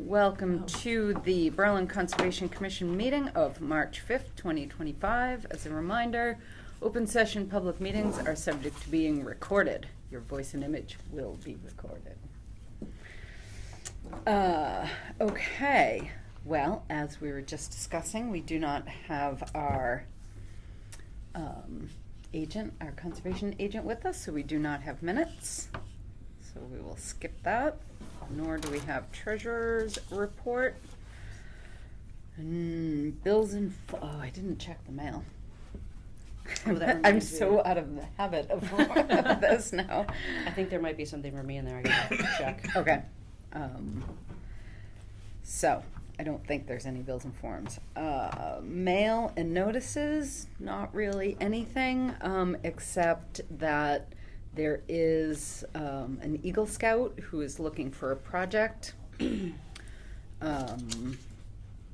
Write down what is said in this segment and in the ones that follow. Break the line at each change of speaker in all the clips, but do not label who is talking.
Welcome to the Berlin Conservation Commission meeting of March 5th, 2025. As a reminder, open session public meetings are subject to being recorded. Your voice and image will be recorded. Okay, well, as we were just discussing, we do not have our our conservation agent with us, so we do not have minutes. So we will skip that. Nor do we have treasurer's report. Bills and, oh, I didn't check the mail.
Oh, that
I'm
reminds me.
so out of the habit of this now.
I think there might be something for me in there. I gotta check.
Okay. So, I don't think there's any bills and forms. Mail and notices, not really anything, except that there is an Eagle Scout who is looking for a project.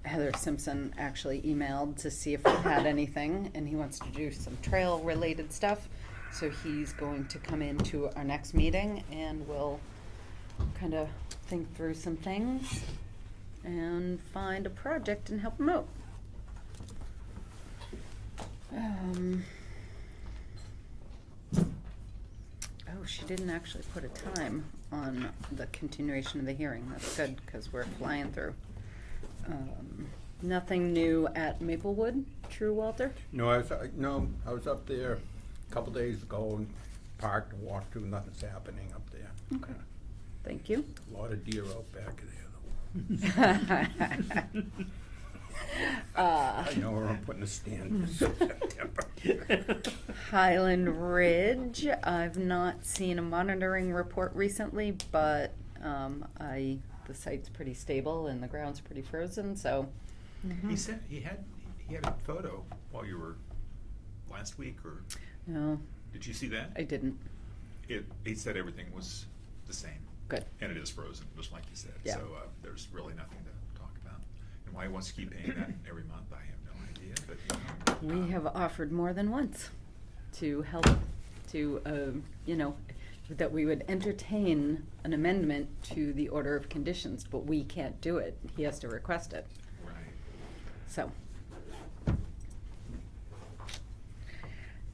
Heather Simpson actually emailed to see if we had anything, and he wants to do some trail-related stuff. So he's going to come into our next meeting, and we'll kind of think through some things and find a project and help him out. Oh, she didn't actually put a time on the continuation of the hearing. That's good, because we're flying through. Nothing new at Maplewood, true, Walter?
No, I was up there a couple days ago and parked and walked through. Nothing's happening up there.
Okay, thank you.
A lot of deer out back there. I know where I'm putting a stand.
Highland Ridge, I've not seen a monitoring report recently, but the site's pretty stable and the ground's pretty frozen, so.
He said he had a photo while you were last week, or
No,
did you see that?
I didn't.
He said everything was the same.
Good.
And it is frozen, just like you said.
Yeah.
So there's really nothing to talk about. And why he wants to keep paying that every month, I have no idea. But
We have offered more than once to help, to, that we would entertain an amendment to the order of conditions, but we can't do it. He has to request it,
right.
so.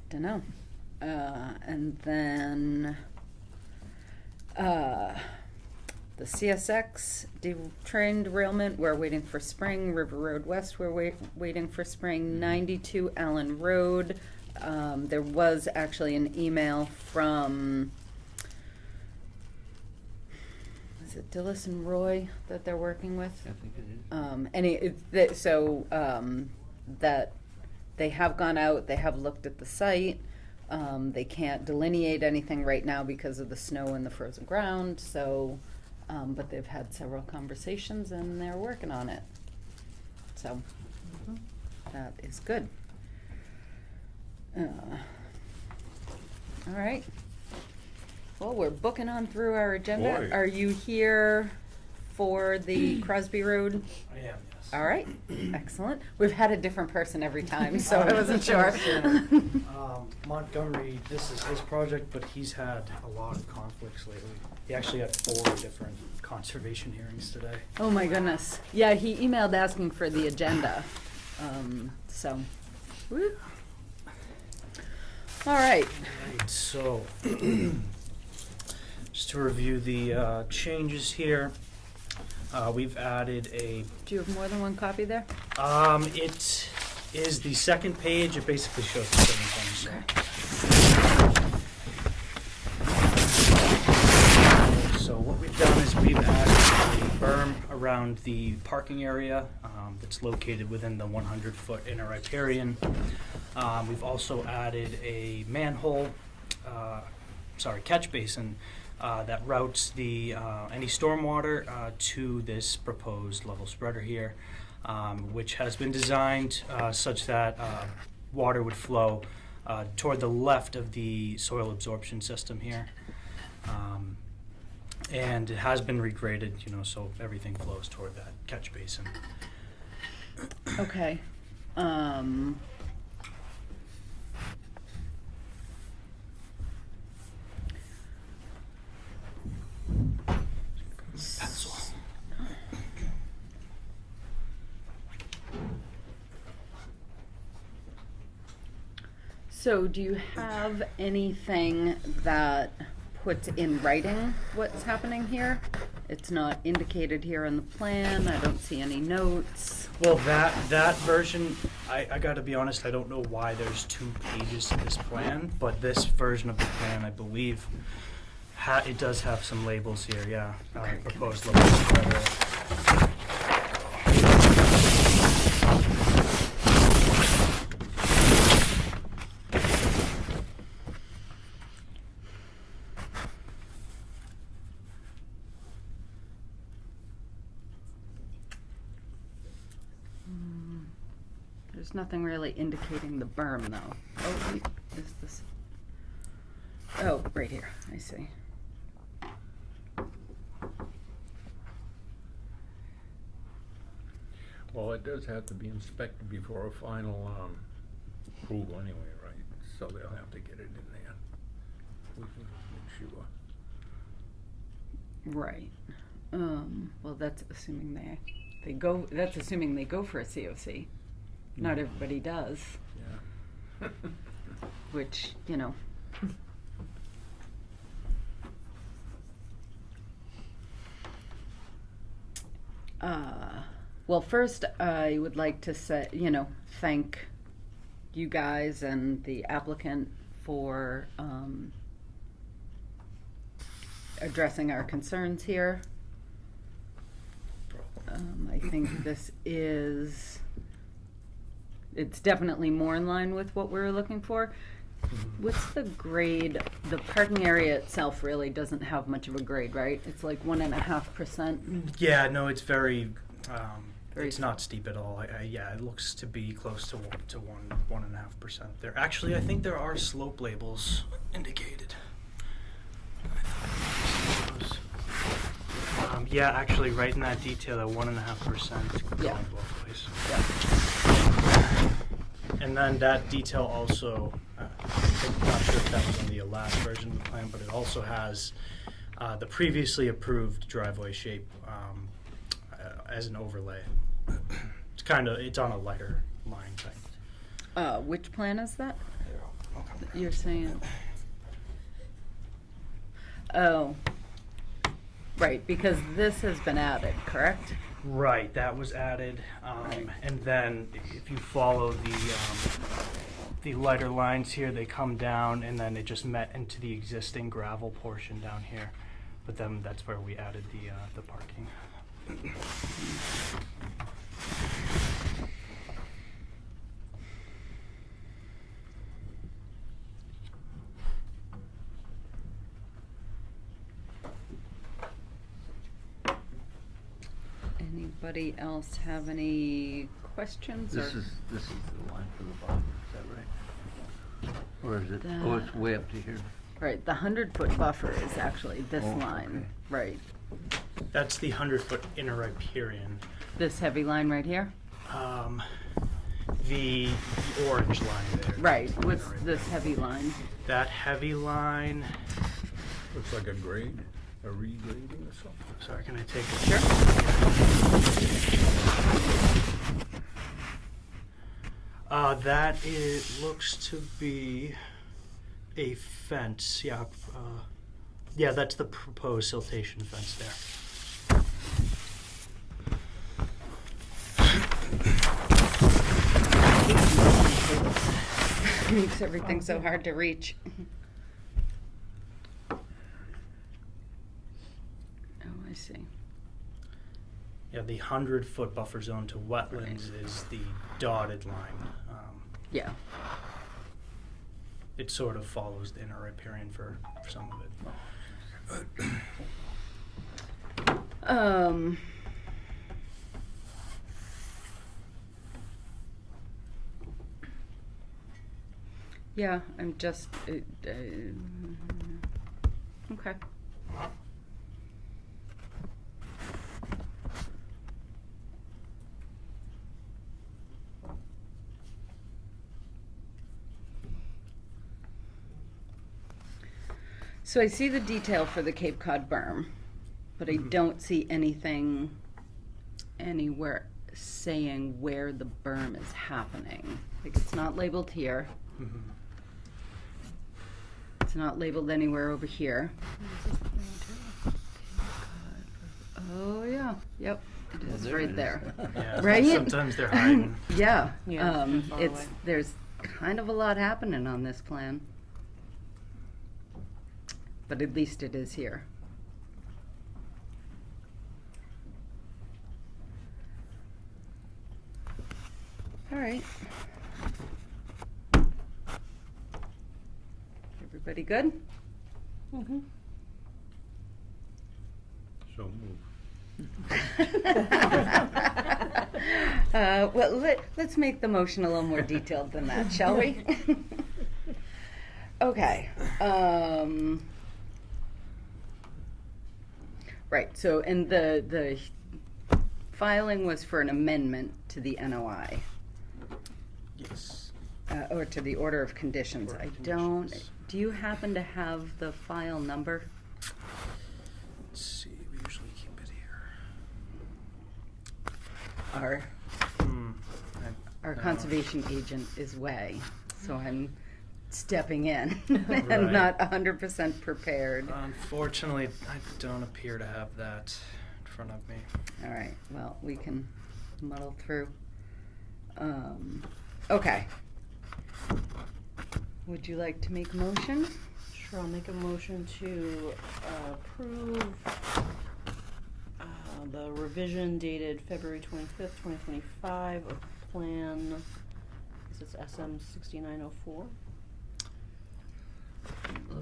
Dunno. And then, the CSX train derailment, we're waiting for spring. River Road West, we're waiting for spring. 92 Allen Road. There was actually an email from, is it Dillis and Roy that they're working with?
I think it is.
That they have gone out, they have looked at the site. They can't delineate anything right now because of the snow and the frozen ground, so, but they've had several conversations and they're working on it. So, that is good. All right. Well, we're booking on through our agenda.
Boy.
Are you here for the Crosby Road?
I am, yes.
All right, excellent. We've had a different person every time, so I wasn't sure.
Montgomery, this is his project, but he's had a lot of conflicts lately. He actually had 4 different conservation hearings today.
Oh my goodness. Yeah, he emailed asking for the agenda. So, whoop. All right.
Right, so, just to review the changes here, we've added a
Do you have more than one copy there?
it is the second page. It basically shows the same thing. So what we've done is we've added a berm around the parking area that's located within the 100-foot inner riparian. We've also added a manhole, catch basin that routes the any stormwater to this proposed level spreader here, which has been designed such that water would flow toward the left of the soil absorption system here. And it has been regraded, so everything flows toward that catch basin.
Okay. So do you have anything that puts in writing what's happening here? It's not indicated here on the plan. I don't see any notes.
Well, that version, I gotta be honest, I don't know why there's 2 pages to this plan, but this version of the plan, I believe, it does have some labels here, yeah.
Okay.
Proposed labels.
There's nothing really indicating the berm, though. Oh, wait, is this? Oh, right here, I see.
Well, it does have to be inspected before a final approval anyway, right? So they'll have to get it in there. We can make sure.
Right. Well, that's assuming they go, that's assuming they go for a COC. Not everybody does,
Yeah.
which, you know. Well, first, I would like to say, thank you guys and the applicant for addressing our concerns here. I think this is, it's definitely more in line with what we were looking for. What's the grade? The parking area itself really doesn't have much of a grade, right? It's like 1.5%.
Yeah, no, it's very,
Very
it's not steep at all. Yeah, it looks to be close to 1.5% there. Actually, I think there are slope labels indicated. Yeah, actually, right in that detail, that 1.5%
Yeah.
going both ways.
Yeah.
And then that detail also, I'm not sure if that was on the last version of the plan, but it also has the previously approved driveway shape as an overlay. It's on a lighter line thing.
Which plan is that? You're saying? Oh, right, because this has been added, correct?
Right, that was added,
Right.
and then if you follow the lighter lines here, they come down, and then it just met into the existing gravel portion down here. But then that's where we added the parking.
Anybody else have any questions?
This
or-
is the line for the bottom, is that right? Or is it, oh, it's way up to here.
Right, the 100-foot buffer is actually this
Oh,
line, right.
That's the 100-foot inner riparian.
This heavy line right here?
The orange line there.
Right,
Inner
what's
riparian.
this heavy line?
That heavy line,
Looks like a grade, a regrading or something.
sorry, can I take a
Sure.
That looks to be a fence, yeah. Yeah, that's the proposed siltation fence there.
Makes everything so hard to reach. Oh, I see.
Yeah, the 100-foot buffer zone to wetlands is the dotted line.
Yeah.
It sort of follows the inner riparian for some of it.
Yeah, I'm just, okay. So I see the detail for the Cape Cod berm, but I don't see anything anywhere saying where the berm is happening. Like, it's not labeled here. not labeled anywhere over here. Oh, yeah, yep, it is
there it
right
is.
there.
Yeah,
Right?
sometimes they're hiding.
Yeah,
Yeah, it's far
it's,
away.
there's kind of a lot happening on this plan. But at least it is here. All right. Everybody good?
Mm-hmm.
So move.
Well, let's make the motion a little more detailed than that, shall we? Okay. Right, so, and the filing was for an amendment to the NOI,
Yes.
or to the order of conditions.
Order
I
of
don't,
conditions.
do you happen to have the file number?
Let's see, we usually keep it here.
Our,
Hmm.
our
No.
conservation agent is Way, so I'm stepping in
Right.
and not 100% prepared.
Unfortunately, I don't appear to have that in front of me.
All right, well, we can muddle through. Okay. Would you like to make a motion?
Sure, I'll make a motion to approve the revision dated February 25th, 2025 of plan, is this SM 6904?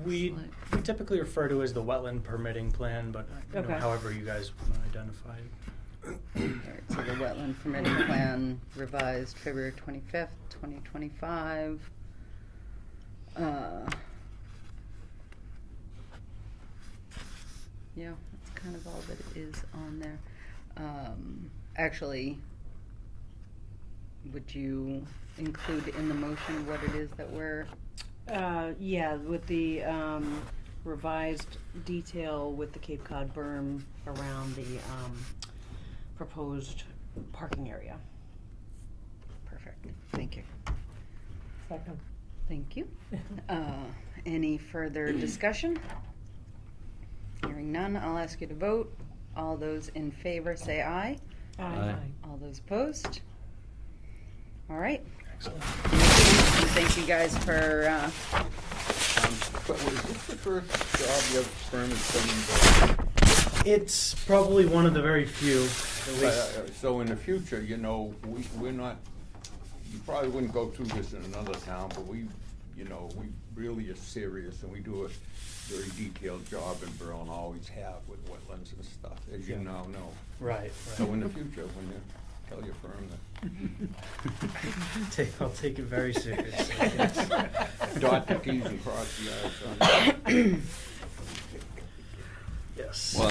We typically refer to it as the wetland permitting plan, but
Okay.
however you guys want to identify it.
All right, so the wetland permitting plan revised February 25th, 2025. Yeah, that's kind of all that is on there. Actually, would you include in the motion what it is that we're,
Yeah, with the revised detail with the Cape Cod berm around the proposed parking area.
perfect, thank you. Thank you. Any further discussion? Hearing none, I'll ask you to vote. All those in favor say aye.
Aye.
All those opposed? All right.
Excellent.
And thank you guys for,
But was this the first job your firm has done?
It's probably one of the very few, at least.
So in the future, you know, we're not, you probably wouldn't go through this in another town, but we, you know, we really are serious and we do a very detailed job in Berlin, always have with wetlands and stuff, as you
Yeah.
now know.
Right,
So in
right.
the future, when you tell your firm
I'll take it very seriously. yes.
that, dot the Ts and cross the Is on it.
Yes.
Well,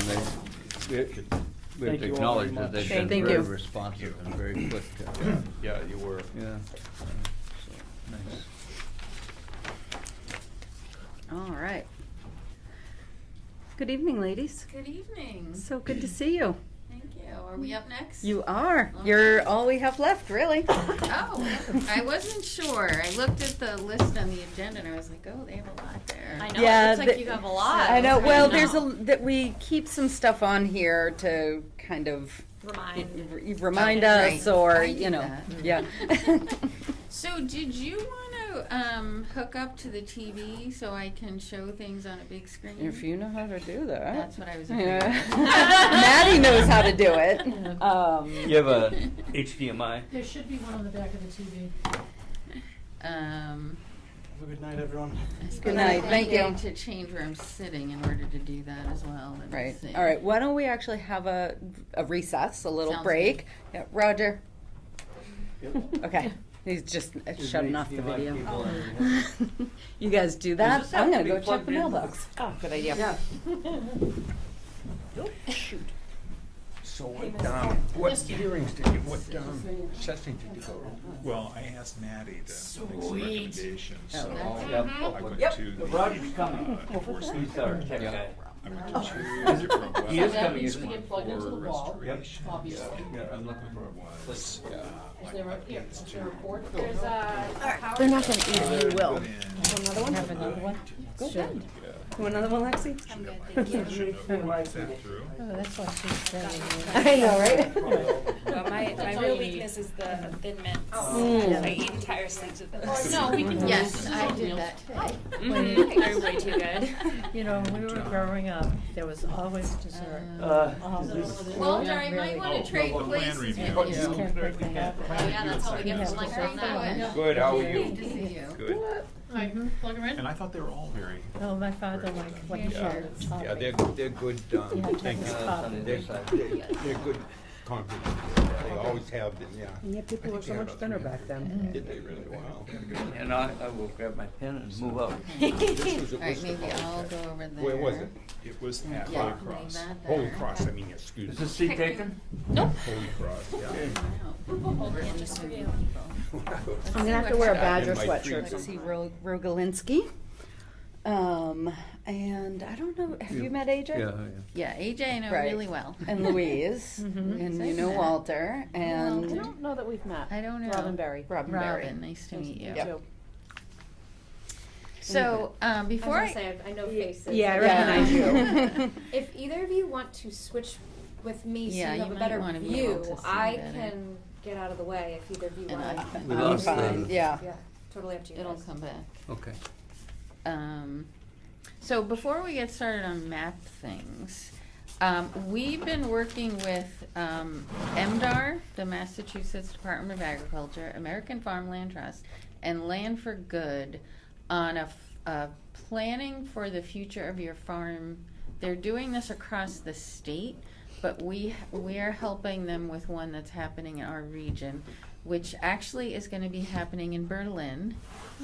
we have
Thank
to
you all
acknowledge
very
that they've
much.
been
Thank
very
you.
responsive and very quick.
Yeah, you were.
Yeah. So, nice.
all right. Good evening, ladies.
Good evening.
So good to see you.
Thank you. Are we up next?
You are. You're all we have left, really.
Oh, I wasn't sure. I looked at the list on the agenda and I was like, oh, they have a lot there.
I know,
Yeah,
it looks like
the-
you have a lot.
I know. Well,
know.
there's that we keep some stuff on here to kind of remind
Okay,
us,
right.
or
I
you
do
know,
that.
yeah.
So did you want to hook up to the TV so I can show things on a big screen?
If you know how to do that.
That's what I was afraid
Yeah.
of.
Maddie knows how to do it.
You have a HDMI?
There should be one on the back of the TV.
Have a good night, everyone.
Good night, thank you.
I need to change where I'm sitting in order to do that as well. Let me
Right.
see.
All right. Why don't we actually have a recess, a little
Sounds
break?
good.
Yeah, Roger. Okay. He's just shutting off the
HDMI
video.
people
You guys do that?
this have
I'm
to
gonna
be
go check
plugged
the
in?
mailbox.
Oh, good idea.
Yeah.
So what hearings did you, what sessions did you go to?
Well, I asked Maddie to make some recommendations, so
Oh,
Yep.
I went
Yep.
to the
Roger's coming.
enforcement
He's our tech
Yeah.
guy.
I went to two different
He is
websites.
coming
needs
in.
to get plugged into the wall,
Restoration.
obviously.
I'm looking for
Was,
Is there a, here, is there a cord?
There's a power.
They're not gonna eat, you will.
Another one?
Have another one? Go ahead.
Yeah.
Want another one, Lexi?
I'm good, thank you.
Is that through?
Oh, that's why she's saying.
I know, right?
Well, my real weakness is the Thin Mints.
Mm.
I eat entire sleeves of them.
No, we can, yes, I did that today.
They're way too good.
You know, when we were growing up, there was always dessert.
Walter, I might wanna trade
Plan
places
review.
with
You
you.
can't break the habit.
Oh, yeah, that's how we get the liquor on that way.
Good, how are you?
Good to see you.
Good.
Plug her in?
And I thought they were all very.
Oh, my father liked what he
Yeah,
called it.
yeah, they're good,
Yeah,
thank you.
Chinese
They're good conferences, they always have been, yeah.
And yet people were so much thinner back then.
Did they really? Wow.
And I will grab my pen and move out.
This was at
Alright,
Worcester
maybe
College.
I'll go over there.
Where was it?
It was at
Yeah,
Holy
leave
Cross.
that
Holy
there.
Cross, I mean, excuse
Is
me.
the seat taken?
Nope.
Holy Cross, yeah.
Just for you.
I'm gonna have to wear a Badger
In my
sweatshirt.
Let's see, Rogalinsky. And I don't know, have you met AJ?
Yeah, yeah.
Yeah, AJ I know
Right.
really well.
And Louise,
Mhm.
and
So
you know
met.
Walter,
I
and
don't know that we've met.
I don't know.
Robin Berry.
Robin Berry.
Robin, nice to meet you.
Yep.
So, before
I was gonna say, I know faces.
Yeah, I
Yeah.
recognize you.
If either of you want to switch with me so
Yeah,
you have
you
a
might
better
wanna be able
view,
to see
I
better.
can get out of the way if either of you
And
want.
We
I'm
lost
fine,
the-
yeah.
Yeah, totally up to you
it'll
guys.
come back.
Okay.
So before we get started on map things, we've been working with MDAR, the Massachusetts Department of Agriculture, American Farmland Trust, and Land for Good on a planning for the future of your farm. They're doing this across the state, but we are helping them with one that's happening in our region, which actually is going to be happening in Berlin.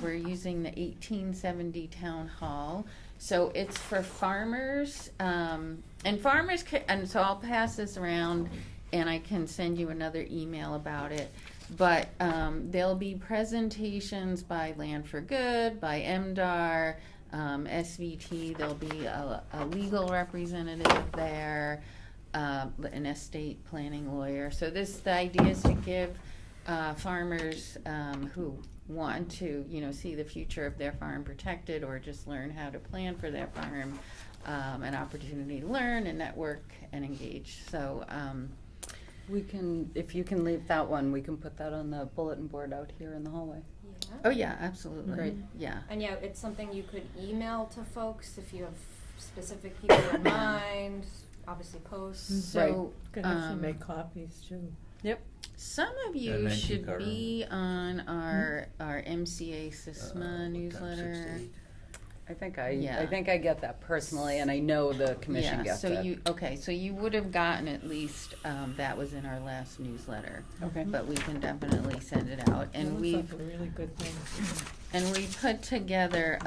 We're using the 1870 town hall. So it's for farmers, and farmers and so I'll pass this around and I can send you another email about it. But there'll be presentations by Land for Good, by MDAR, SVT, there'll be a legal representative there, an estate planning lawyer. So the idea is to give farmers who want to, see the future of their farm protected or just learn how to plan for their farm, an opportunity to learn and network and engage. So,
We can, if you can leave that one, we can put that on the bulletin board out here in the hallway.
Yeah.
oh yeah, absolutely.
Great.
Yeah.
And yeah, it's something you could email to folks if you have specific people in mind, obviously post.
So,
Could actually make copies too.
Yep.
some of
Yeah,
you
19
should
card.
be on our MCA SISMA newsletter.
I think
Yeah.
I think I get that personally, and I know the commission
Yeah,
gets
so
it.
so you would have gotten at least, that was in our last newsletter,
Okay.
but we can definitely send it out. And
It
we
looks like a really good thing.
and we put together,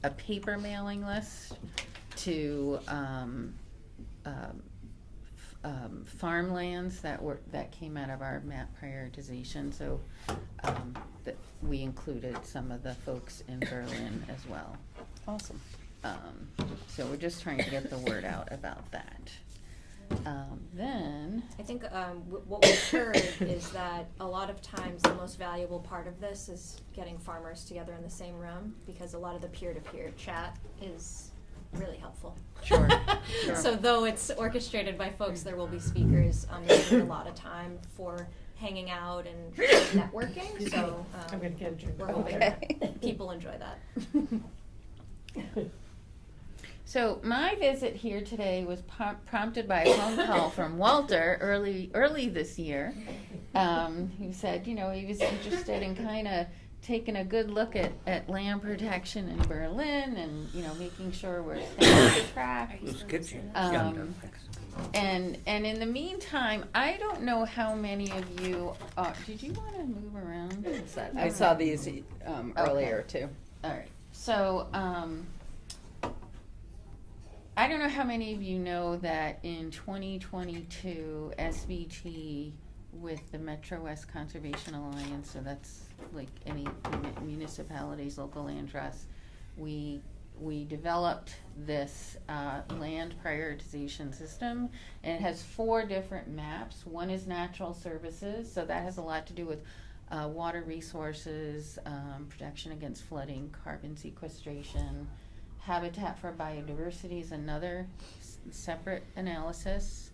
a paper mailing list to, farmlands that came out of our map prioritization, so, that we included some of the folks in Berlin as well.
Awesome.
So we're just trying to get the word out about that. Then,
I think what we've heard is that a lot of times the most valuable part of this is getting farmers together in the same room, because a lot of the peer-to-peer chat is really helpful.
Sure, sure.
So though it's orchestrated by folks, there will be speakers. There's a lot of time for hanging out and networking, so
I'm gonna get a drink.
we're hoping
Okay.
that people enjoy that.
So my visit here today was prompted by a phone call from Walter early this year, who said, he was interested in kind of taking a good look at land protection in Berlin and, making sure we're staying on track.
Those kitchen.
And in the meantime, I don't know how many of you, did you want to move around?
I saw these earlier too.
All right, so, I don't know how many of you know that in 2022, SVT with the Metro West Conservation Alliance, so that's like any municipalities, local land trusts, we we developed this land prioritization system, and it has 4 different maps. One is natural services, so that has a lot to do with water resources, protection against flooding, carbon sequestration. Habitat for biodiversity is another separate analysis.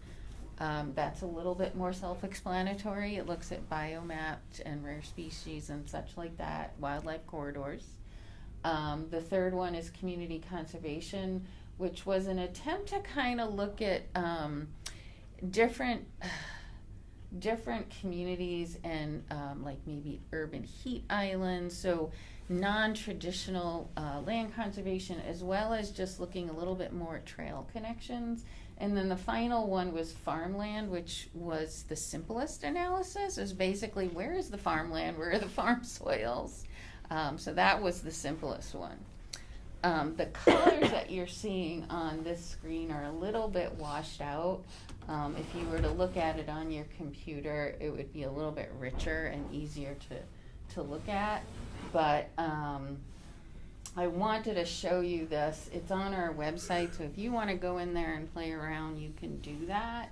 That's a little bit more self-explanatory. It looks at biomapped and rare species and such like that, wildlife corridors. The third one is community conservation, which was an attempt to kind of look at different communities and like maybe urban heat islands, so non-traditional land conservation, as well as just looking a little bit more at trail connections. And then the final one was farmland, which was the simplest analysis. It was basically, where is the farmland, where are the farm soils? So that was the simplest one. The colors that you're seeing on this screen are a little bit washed out. If you were to look at it on your computer, it would be a little bit richer and easier to look at. But I wanted to show you this. It's on our website, so if you want to go in there and play around, you can do that.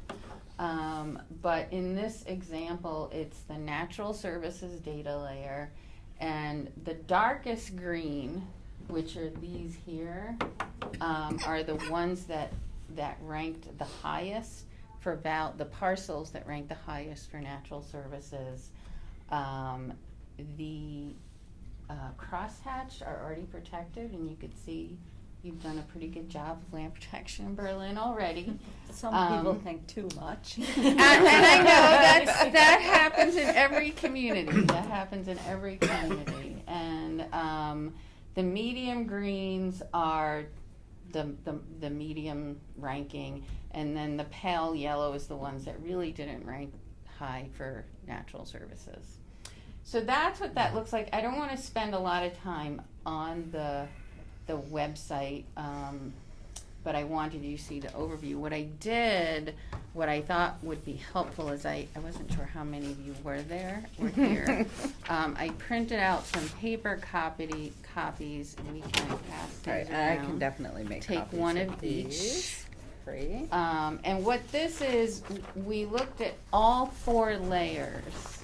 But in this example, it's the natural services data layer, and the darkest green, which are these here, are the ones that ranked the highest for the parcels that ranked the highest for natural services. The crosshatched are already protected, and you could see you've done a pretty good job of land protection in Berlin already.
Some people think too much.
And I know that happens in every community. That happens in every community. And the medium greens are the medium ranking, and then the pale yellow is the ones that really didn't rank high for natural services. So that's what that looks like. I don't want to spend a lot of time on the website, but I wanted you to see the overview. What I thought would be helpful is I wasn't sure how many of you were here. I printed out some paper copies, and we can pass these
Right,
around.
I can definitely make
Take
copies
one
of
of
these.
each.
Great.
And what this is, we looked at all 4 layers.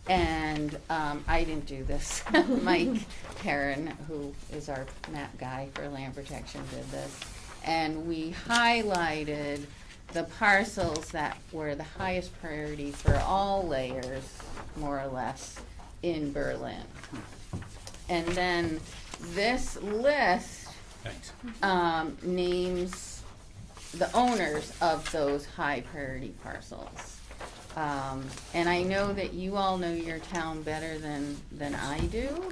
And I didn't do this. Mike Perrin, who is our map guy for land protection, did this. And we highlighted the parcels that were the highest priority for all layers, more or less, in Berlin. And then this list names the owners of those high priority parcels. And I know that you all know your town better than I do.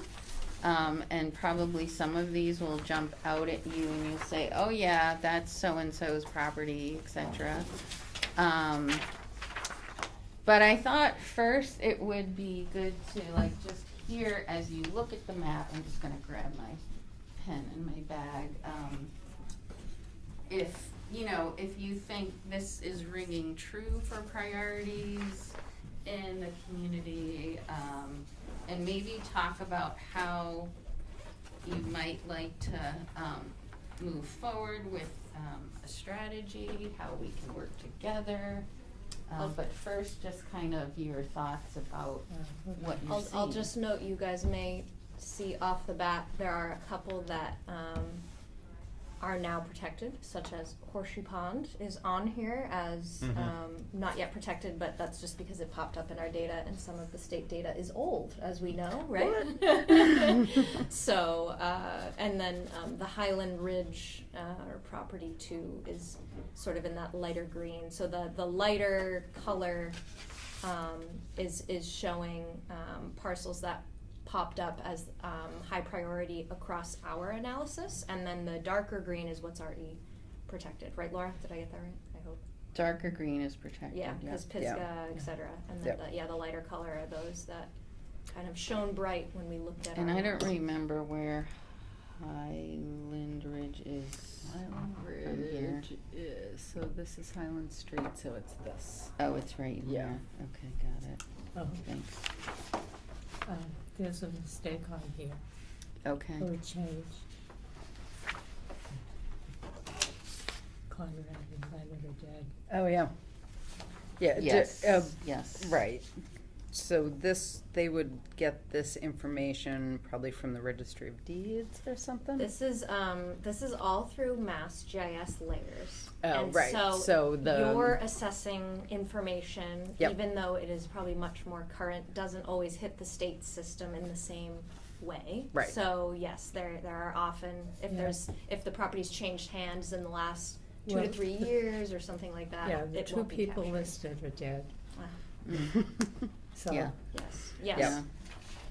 And probably some of these will jump out at you and you'll say, oh yeah, that's so-and-so's property, etc. But I thought first it would be good to just hear as you look at the map. I'm just gonna grab my pen in my bag. If you think this is ringing true for priorities in the community, and maybe talk about how you might like to move forward with a strategy, how we can work together. But first, just kind of your thoughts about what you're seeing.
I'll just note, you guys may see off the bat, there are a couple that are now protected, such as Horseshoe Pond is on here as not yet protected, but that's just because it popped up in our data, and some of the state data is old, as we know, right? So, and then the Highland Ridge or Property 2 is sort of in that lighter green. So the lighter color is showing parcels that popped up as high priority across our analysis, and then the darker green is what's already protected, right, Laura? Did I get that right? I hope.
Darker green is protected.
Yeah, because Pisgah, et cetera, and then the lighter color are those that kind of shone bright when we looked at.
And
our
I don't
analysis.
remember where Highland Ridge is.
Highland
from here.
Ridge is, so this is Highland Street, so it's this.
Oh, it's right
Yeah.
here. Okay, got it.
Oh,
Thanks.
there's a mistake on here,
Okay.
or a change. Conrad and Planet of Dead.
Oh, yeah. Yeah,
Yes,
uh,
yes.
right. So this, they would get this information probably from the Registry of Deeds or something?
This is all through Mass GIS layers.
Oh,
And
right. So the-
you're assessing information,
Yep.
even though it is probably much more current, doesn't always hit the state system in the same way.
Right.
So yes, there are often,
Yeah.
if the property's changed hands in the last 2 to
Well,
3 years or something like that,
Yeah, the
it
two
won't be
people
captured.
listed are dead,
Ah,
so.
Yeah.
Yes,
Yeah.
yes.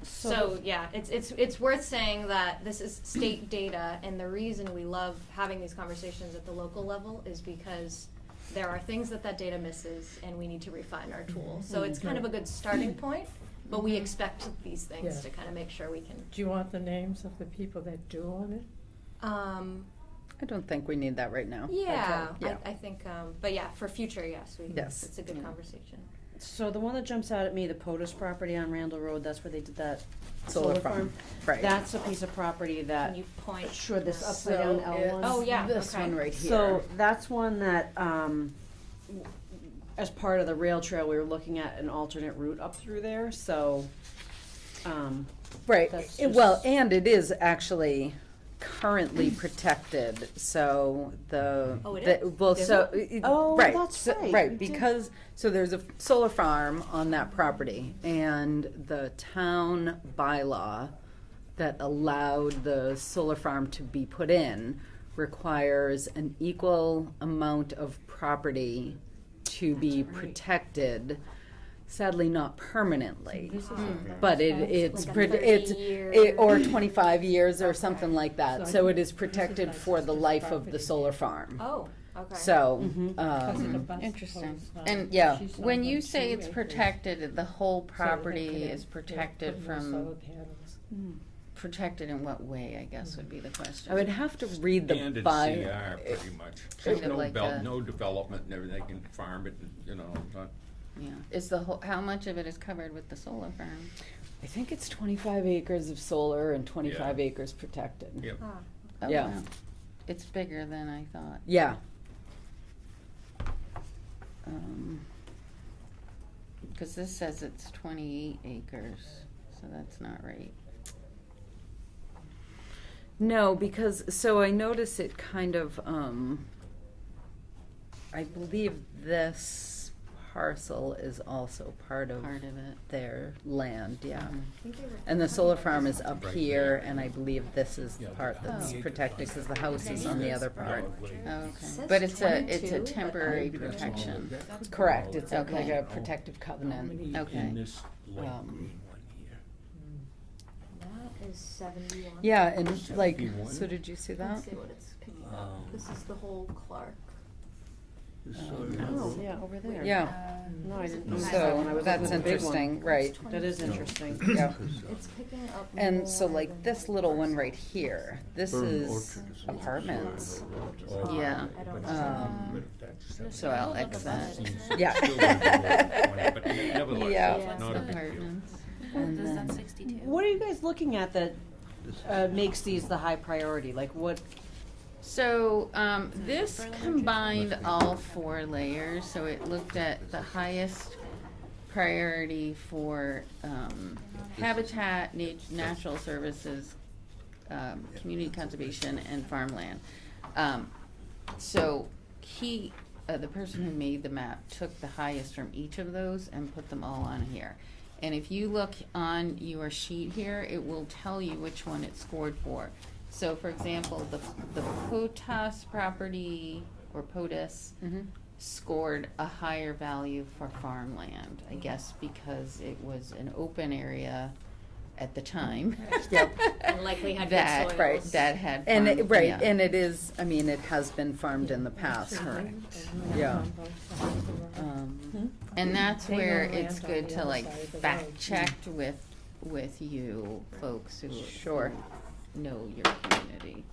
So, yeah, it's worth saying that this is state data, and the reason we love having these conversations at the local level is because there are things that data misses, and we need to refine our tools. So it's kind of a good starting point, but we expect these things
Yeah.
to kind of make sure we can.
Do you want the names of the people that do own it?
I don't think we need that right now.
Yeah,
Okay, yeah.
I think, but yeah, for future, yes,
Yes.
it's a good
Yeah.
conversation.
So the one that jumps out at me, the POTUS property on Randall Road, that's where they did that
Solar
solar
farm,
farm.
right.
That's a piece of property that,
Can you point?
sure, this
Yes.
upside down L
it's
one.
Oh, yeah,
This
okay.
one right here.
So that's one that, as part of the rail trail, we were looking at an alternate route up through there, so,
Right,
That's
well,
just-
and it is actually currently protected, so the.
Oh, it
the-
is?
Well,
Is
so,
Oh,
right,
that's
so-
right,
right,
we did.
because, so there's a solar farm on that property, and the town bylaw that allowed the solar farm to be put in requires an equal amount of property to be
That's right.
protected, sadly not permanently.
Mm.
But it's,
Like a
pre-
30
it's,
year-
or 25 years or
Okay.
something like
So
that.
I
So it
think
is
this is
protected
like
for the
this
life of
property
the solar farm.
Oh, okay.
So,
Mhm.
Because of the
um,
bus
Interesting.
post,
And
yeah.
she's
when
on
you
the
say
2
it's
acres,
protected, the whole
so they
property
could
is
have-
protected
they're putting those solar
from,
panels.
protected in what way, I guess would be the question.
I would have to read the
Standard
by.
CR, pretty much.
Kind
There's
of
no
like a-
no development and everything, they can farm it, and, you know, not.
Yeah, is the whole, how much of it is covered with the solar farm?
I think it's 25 acres of solar and 25
Yeah.
acres protected.
Yep.
Ah.
Oh,
Yeah.
wow. It's bigger than I thought.
Yeah.
Cause this says it's 28 acres, so that's not right.
No, because, so I notice it kind of, I believe this parcel is also part of
Part of it.
their land, yeah.
Mhm.
I think they were
And the
talking
solar
about
farm
this
is
on
up
Right
here,
there.
and I believe this is the
Yeah,
part that's
Oh.
protected, because the house is on the other part.
Oh, okay,
says
but it's a
22, but
temporary
Maybe that's all
protection.
of that.
Correct, it's like
Okay.
a protective covenant.
Okay.
In this light
Um,
green one here.
That is 71.
Yeah, and like,
71.
so did you see
Let's
that?
see what it's picking up.
Um,
This is the whole Clark.
the
Oh,
solar-
Oh, yeah, over there.
Yeah,
No, I didn't know that
so
when I was
that's
looking at the big one.
interesting, right,
That is interesting.
yeah.
It's picking up.
And so
more
like
than
this little one right here, this
Burn
is
Orchard is
apartments.
Oh,
Yeah.
I don't
Um,
So I'll X that.
Yeah.
But nevertheless,
Yeah.
it's not a big deal.
Apartments.
And
Is that
then-
62?
What are you guys looking at that makes these the high priority? Like what?
So, this combined all 4 layers, so it looked at the highest priority for, habitat, natural services, community conservation, and farmland. So, the person who made the map took the highest from each of those and put them all on here. And if you look on your sheet here, it will tell you which one it scored for. So for example, the POTUS property, or POTUS,
Mhm.
scored a higher value for farmland, I guess because it was an open area at the time.
Yep.
And likely had good
That,
soils.
right,
that had
And
farm,
it, right,
yeah.
and it is, I mean, it has been farmed in the past. Yeah.
And that's
They
where
own
it's
land on
good
the
to
other
like
side of the
fact
road.
check with you folks who
Sure.
know your community.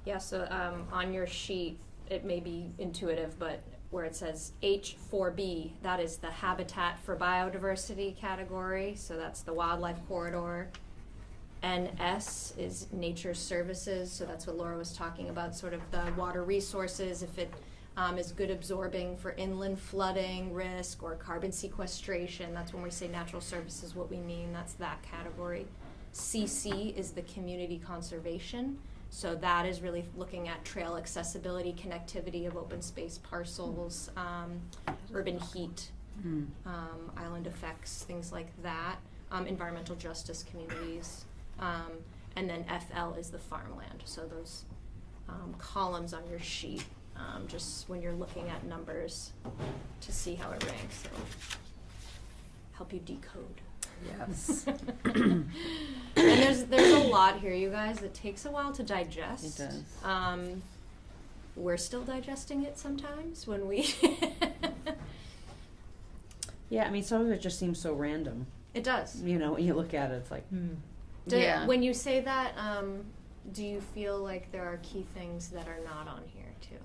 Yeah, so on your sheet, it may be intuitive, but where it says H4B, that is the Habitat for Biodiversity category, so that's the wildlife corridor. NS is nature services, so that's what Laura was talking about, sort of the water resources, if it is good absorbing for inland flooding risk or carbon sequestration. That's when we say natural services, what we mean, that's that category. CC is the community conservation, so that is really looking at trail accessibility, connectivity of open space parcels, urban heat, island effects, things like that, environmental justice communities. And then FL is the farmland. So those columns on your sheet, just when you're looking at numbers to see how it ranks, it'll help you decode.
Yes.
And there's a lot here, you guys. It takes a while to digest.
It does.
We're still digesting it sometimes when we.
Yeah, I mean, some of it just seems so random.
It does.
You know, when you look at it, it's like,
Yeah.
When you say that, do you feel like there are key things that are not on here too?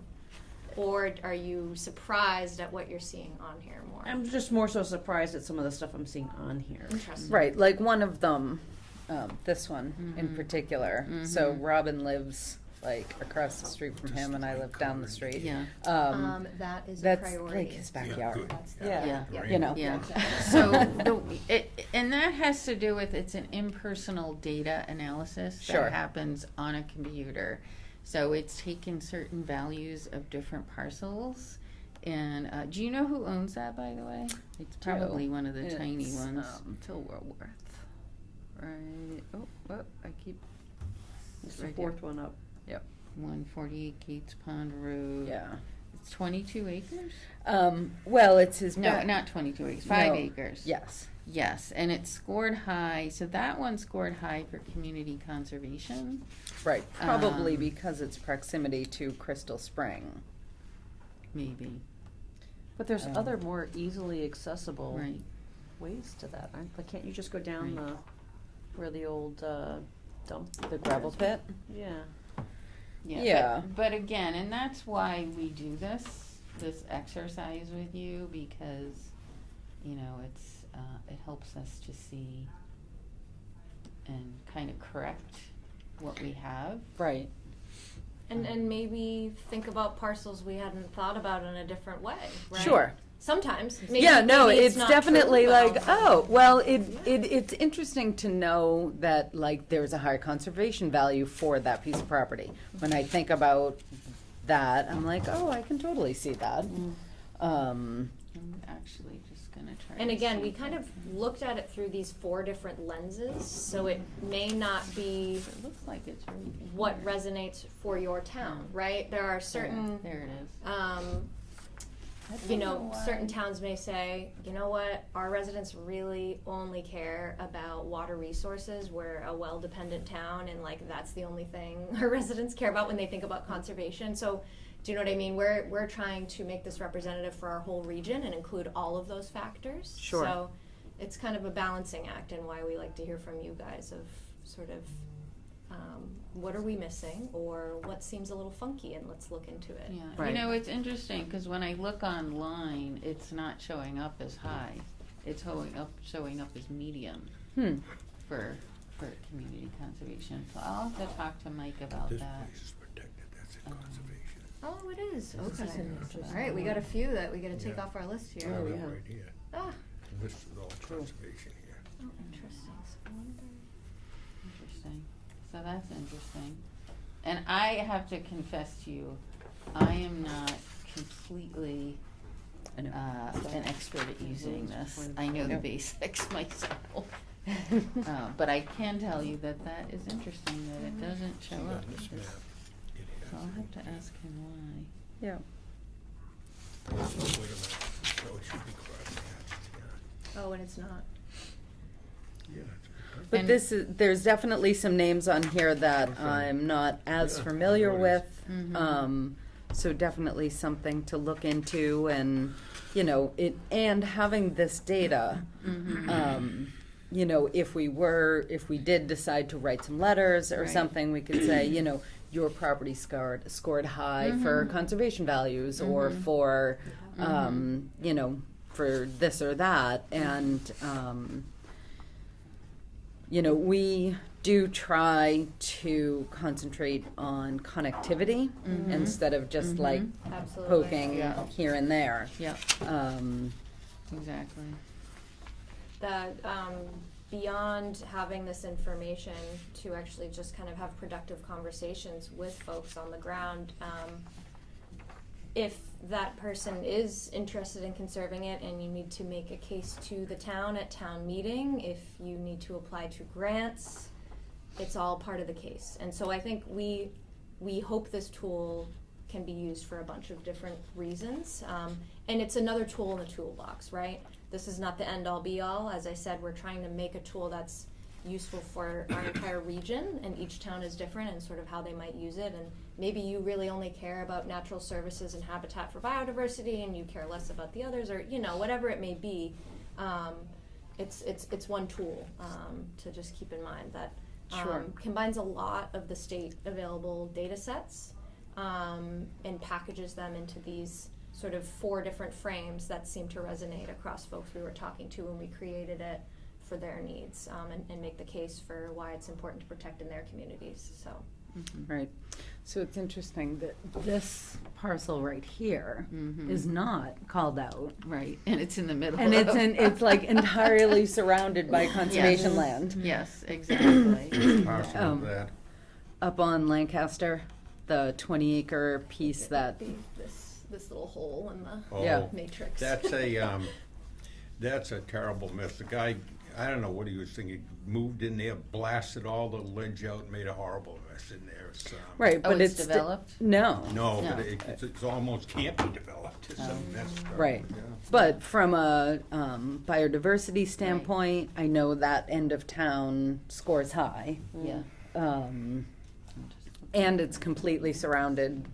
Or are you surprised at what you're seeing on here more?
I'm just more so surprised at some of the stuff I'm seeing on here.
Interesting.
Right, like one of them, this one in particular. So Robin lives like across the street from him, and I live down the street.
Yeah.
That is a
That's
priority.
like his backyard.
good.
That's the-
Yeah.
Yeah.
You know.
Yeah. So, and that has to do with, it's an impersonal data analysis
Sure.
that happens on a computer. So it's taken certain values of different parcels. And do you know who owns that, by the way? It's probably one of the tiny
It's,
ones.
Tilworth. Right. Oh, I keep.
It's
It's
the
right
fourth one up.
148 Gates Pond Road.
Yeah.
It's 22 acres?
Well, it's his.
No,
back-
not 22 acres, 5
No.
acres.
Yes.
Yes, and it scored high, so that one scored high for community conservation.
Right. Probably
Um,
because it's proximity to Crystal Spring.
Maybe,
But there's
Oh.
other more easily accessible
right.
ways to that, aren't? Like, can't you just go down
Right.
where the old dump?
The gravel pit.
Yeah.
Yeah.
But again, and that's why we do this exercise with you, because, you know, it helps us to see and kind of correct what we have.
Right.
And maybe think about parcels we hadn't thought about in a different way, right?
Sure.
Sometimes. Maybe,
Yeah, no,
maybe
it's
not
definitely
true,
like,
but
oh, well, it's interesting to know that, like, there's a high conservation value for that piece of property. When I think about that, I'm like, oh, I can totally see that.
I'm actually just gonna try.
And
to
again,
see
we
if
kind
I
of looked at it through these 4 different lenses, so it may not be
It looks like it's right
what
here.
resonates for your town, right? There are certain,
There it is. I
you
don't
know,
why.
certain towns may say, you know what, our residents really only care about water resources. We're a well-dependent town, and like that's the only thing our residents care about when they think about conservation. So, do you know what I mean? We're trying to make this representative for our whole region and include all of those factors.
Sure.
So, it's kind of a balancing act, and why we like to hear from you guys of sort of what are we missing, or what seems a little funky, and let's look into it.
Yeah,
Right.
you know, it's interesting, because when I look online, it's not showing up as high. It's showing up as medium for community conservation. So I'll have to talk to Mike about
This
that.
place is protected, that's in
Um,
conservation.
Oh, it is.
This
Okay.
is an interesting
All right, we got a few that we got to take
Yeah.
off our list here.
Oh,
That
yeah.
Right here,
Ah,
this is all conservation here.
oh, interesting. So I wonder-
Interesting. So that's interesting. And I have to confess to you, I am not completely
I know.
an expert at using this. I know the basics myself. But I can tell you that is interesting, that it doesn't show
See,
up.
on this map, it
So I'll
has
have to ask him why.
Yeah.
Oh, wait a minute, so it should be cross-hatched,
Oh, and it's not.
yeah. Yeah, it's protected.
But
And-
there's definitely some names on here that I'm not as
Yeah,
familiar
I
with.
Mhm.
So definitely something to look into, and, you know, and having this data, you know, if we did decide to write some letters or
Right.
something, we could say, you know, your property scored high for conservation values, or for, you know, for this or that, and, you know, we do try to concentrate on connectivity instead of just like
Absolutely.
poking
Yeah.
here and there.
Yeah,
Um,
exactly.
That beyond having this information to actually just kind of have productive conversations with folks on the ground, if that person is interested in conserving it and you need to make a case to the town at town meeting, if you need to apply to grants, it's all part of the case. And so I think we hope this tool can be used for a bunch of different reasons. And it's another tool in the toolbox, right? This is not the end-all be-all. As I said, we're trying to make a tool that's useful for our entire region, and each town is different and sort of how they might use it. And maybe you really only care about natural services and habitat for biodiversity, and you care less about the others, or whatever it may be. It's one tool to just keep in mind that
Sure.
combines a lot of the state available data sets and packages them into these sort of 4 different frames that seem to resonate across folks we were talking to when we created it for their needs, and make the case for why it's important to protect in their communities. So
Right. So it's interesting that this parcel right here is not called out.
Right, and it's in the middle
And
of.
it's like entirely surrounded by conservation
Yes.
land.
Yes, exactly.
Parcel
Um,
of that.
Up on Lancaster, the 20-acre piece that,
this little hole in the
Yeah.
matrix.
That's a terrible mess. The guy, I don't know what he was thinking, moved in there, blasted all the ledge out, made a horrible mess in there. It's,
right,
Oh,
but
it's
it's.
developed?
No.
No,
No.
but it's almost can't be developed. It's a mess.
Right.
Yeah.
But from a biodiversity standpoint, I know that end of town scores high.
Yeah.
And it's completely surrounded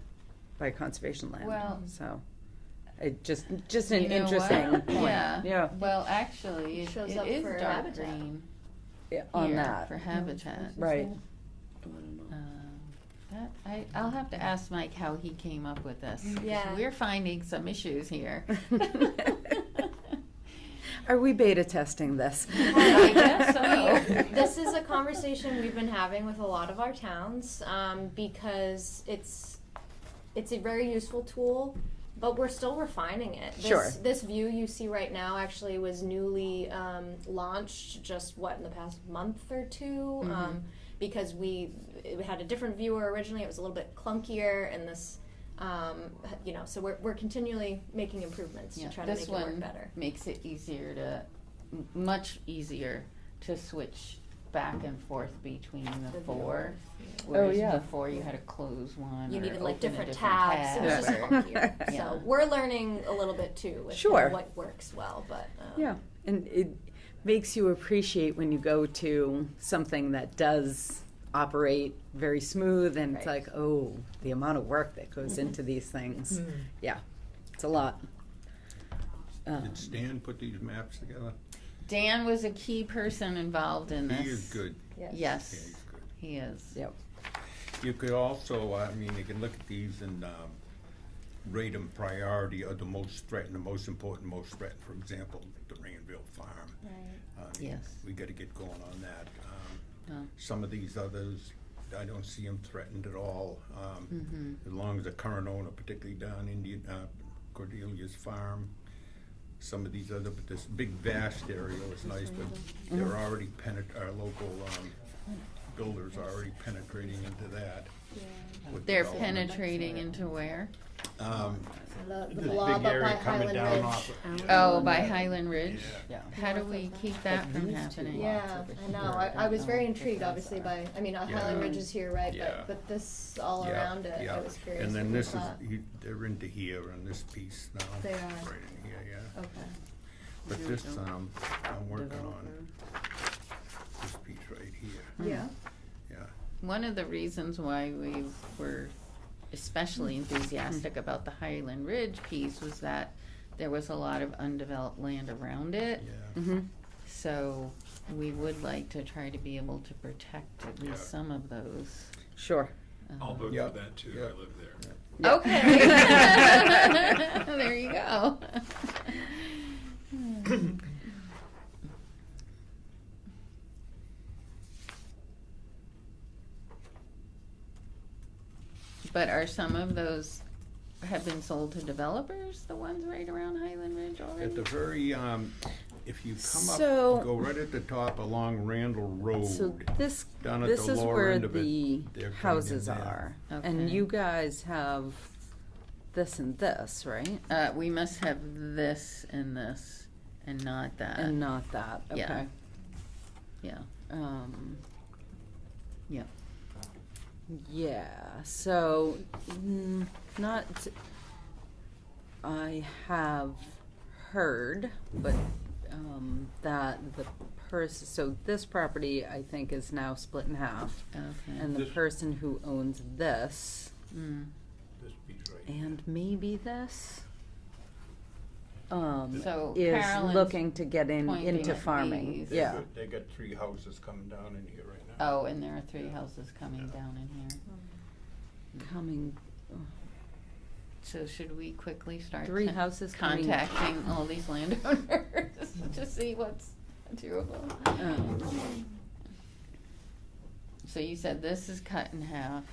by conservation land.
Well-
So, it just an
You know
interesting
what?
point.
Yeah.
Yeah.
Well, actually, it
Shows
it
up
is
for
dark
habitat.
green
Yeah, on
here
that.
for habitat.
Right.
I'll have to ask Mike how he came up with this. 'Cause
Yeah.
We're finding some issues here.
Are we beta testing this?
I guess so.
This is a conversation we've been having with a lot of our towns, because it's a very useful tool, but we're still refining it.
Sure.
This view you see right now actually was newly launched just in the past month or two, because it had a different viewer originally. It was a little bit clunkier, and this. So we're continually making improvements to try to make
This
it work
one
better.
makes it much easier to switch back and forth between the
The
4.
viewers,
Whereas
yeah.
before you had to close one
You
or
needed like
open a
different tabs. It was just
tab or-
clunkier.
Yeah.
So we're learning a little bit too with
Sure.
what works well, but
Yeah, and it makes you appreciate when you go to something that does operate very smooth, and it's
Right.
like, oh, the amount of work that goes into these things. Yeah, it's a lot.
Did Stan put these maps together?
Dan was a key person involved in this.
He is good.
yes.
Yeah,
Yes,
he's good.
he is.
Yep.
You could also, you can look at these and rate them priority of the most threatened, the most important, most threatened. For example, the Rainville Farm.
Yes.
We got to get going on that.
Oh.
Some of these others, I don't see them threatened at all. As long as the current owner, particularly down Cordelia's farm. Some of these other, but this big vast area is nice, but they're already our local builders are already penetrating into that. with
They're
development.
penetrating into where?
The
This
blob
big
up
area
by
coming
Highland
down
Ridge.
off
Oh, by Highland Ridge?
Yeah.
How do we keep that from happening?
Yeah, I know. I was very intrigued, obviously, by, Highland Ridge is here, right?
Yeah.
But this all
Yeah,
around it,
yeah.
I was curious.
And then
if
this
it's
is,
that.
they're into here on this piece now.
They are.
Right in here, yeah.
Okay.
But this, I'm working on this piece right here,
Yeah.
yeah.
One of the reasons why we were especially enthusiastic about the Highland Ridge piece was that there was a lot of undeveloped land around it.
Yeah.
Mm-hmm.
So we would like to try to be able to protect at least
Yeah.
some of those.
Sure.
I'll vote
Yeah,
for that too,
yeah.
I live there.
Okay. There you go. But are some of those have been sold to developers, the ones right around Highland Ridge already?
At the very, if you come up,
So-
go right at the top along Randall Road.
So this,
Down at
this
the
is
lower
where
end of it,
the
they're coming in
houses
there.
are.
Okay.
And you guys have this and this, right?
We must have this and not that.
And not that,
yeah.
okay.
Yeah,
Yeah. Yeah, so, not, I have heard, but, that the person, so this property, I think, is now split in half.
okay.
And the person who owns this,
Mm.
This piece right
and maybe this,
So
is
Carolyn's
looking to get
pointing
into
at
farming,
these.
yeah.
They got 3 houses coming down in here right now.
Oh, and there are 3 houses coming down in here.
Coming,
So should we quickly start
3 houses coming.
contacting all these landowners to see what's doable? So you said this is cut in half.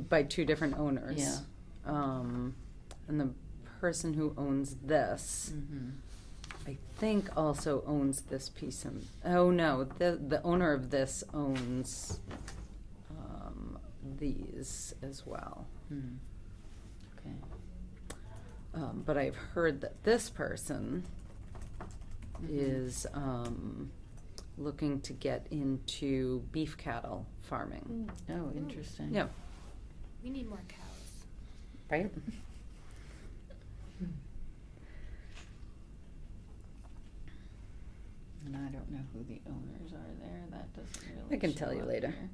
By 2 different owners.
Yeah.
And the person who owns this,
Mm-hmm.
I think also owns this piece in, oh no, the owner of this owns, these as well.
Hmm. Okay.
But I've heard that this person is, looking to get into beef cattle farming.
Oh, interesting.
Yeah,
We need more cows.
right?
And I don't know who the owners are there. That doesn't really.
I can
show
tell you
up
later.
here.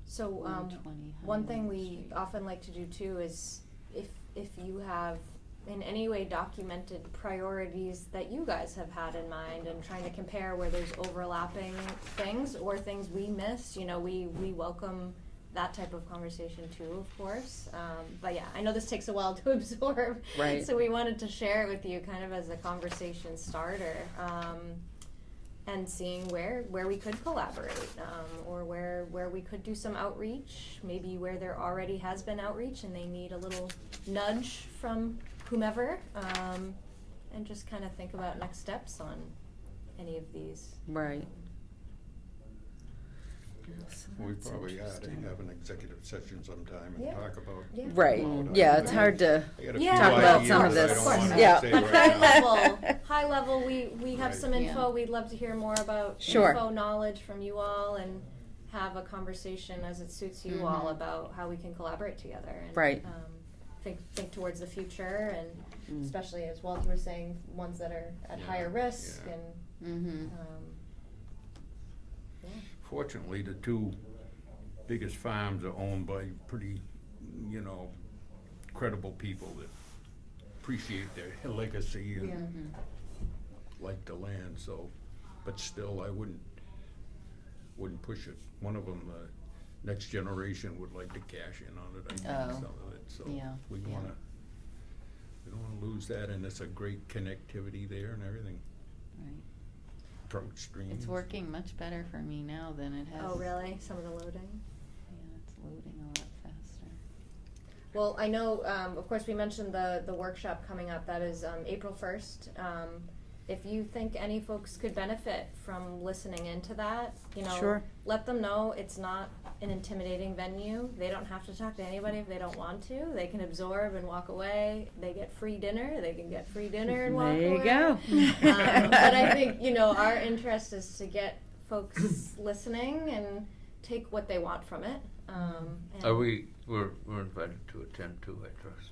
So
120
one thing
Highland
we
Street.
often like to do too is if you have in any way documented priorities that you guys have had in mind and trying to compare where there's overlapping things or things we missed, we welcome that type of conversation too, of course. But yeah, I know this takes a while to absorb.
Right.
So we wanted to share it with you kind of as a conversation starter. And seeing where we could collaborate, or where we could do some outreach, maybe where there already has been outreach and they need a little nudge from whomever, and just kind of think about next steps on any of these.
Right.
We
That's
probably ought to
interesting.
have an executive session sometime and
Yeah.
talk about.
Yeah.
Right, yeah, it's hard to,
I got a
Yeah.
few
Talk about
ideas
some of
that I
this.
don't wanna
Yeah.
say
But
right now.
high level, we have
Right.
some info.
Yeah.
We'd love to hear more about
Sure.
info knowledge from you all and have a conversation as it suits you all about how we can collaborate together and
Right.
think towards the future and especially as Walter was saying, ones that are at
Yeah,
higher risk
yeah.
and
Mm-hmm.
yeah.
Fortunately, the 2 biggest farms are owned by pretty, credible people that appreciate their legacy and like the land, so, but still, I wouldn't push it. One of them, next generation would like to cash in on it, I think,
Oh.
some of it, so
Yeah,
we
yeah.
don't wanna lose that, and it's a great connectivity there and everything,
Right.
trout streams.
It's working much better for me now than it has.
Oh really? Some of the loading?
Yeah, it's loading a lot faster.
Well, I know, of course, we mentioned the workshop coming up. That is April 1st. If you think any folks could benefit from listening into that,
Sure.
let them know it's not an intimidating venue. They don't have to talk to anybody if they don't want to. They can absorb and walk away. They get free dinner. They can get free dinner and walk
There you
away.
go.
But I think, our interest is to get folks listening and take what they want from it. And,
We're invited to attend too, I trust.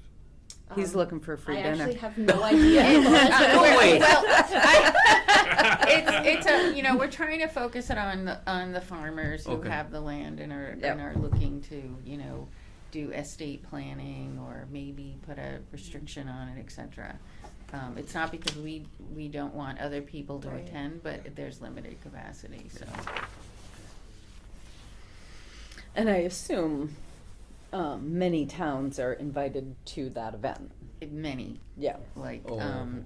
He's looking for free
I
dinner.
actually have no idea.
wait.
Well, it's we're trying to focus it on the farmers who
Okay.
have the land and are
Yep.
looking to do estate planning or maybe put a restriction on it, etc. It's not because we don't want other people to
Right.
attend, but there's limited capacity. So
And I assume, many towns are invited to that event.
many.
Yeah.
Like,
Oh,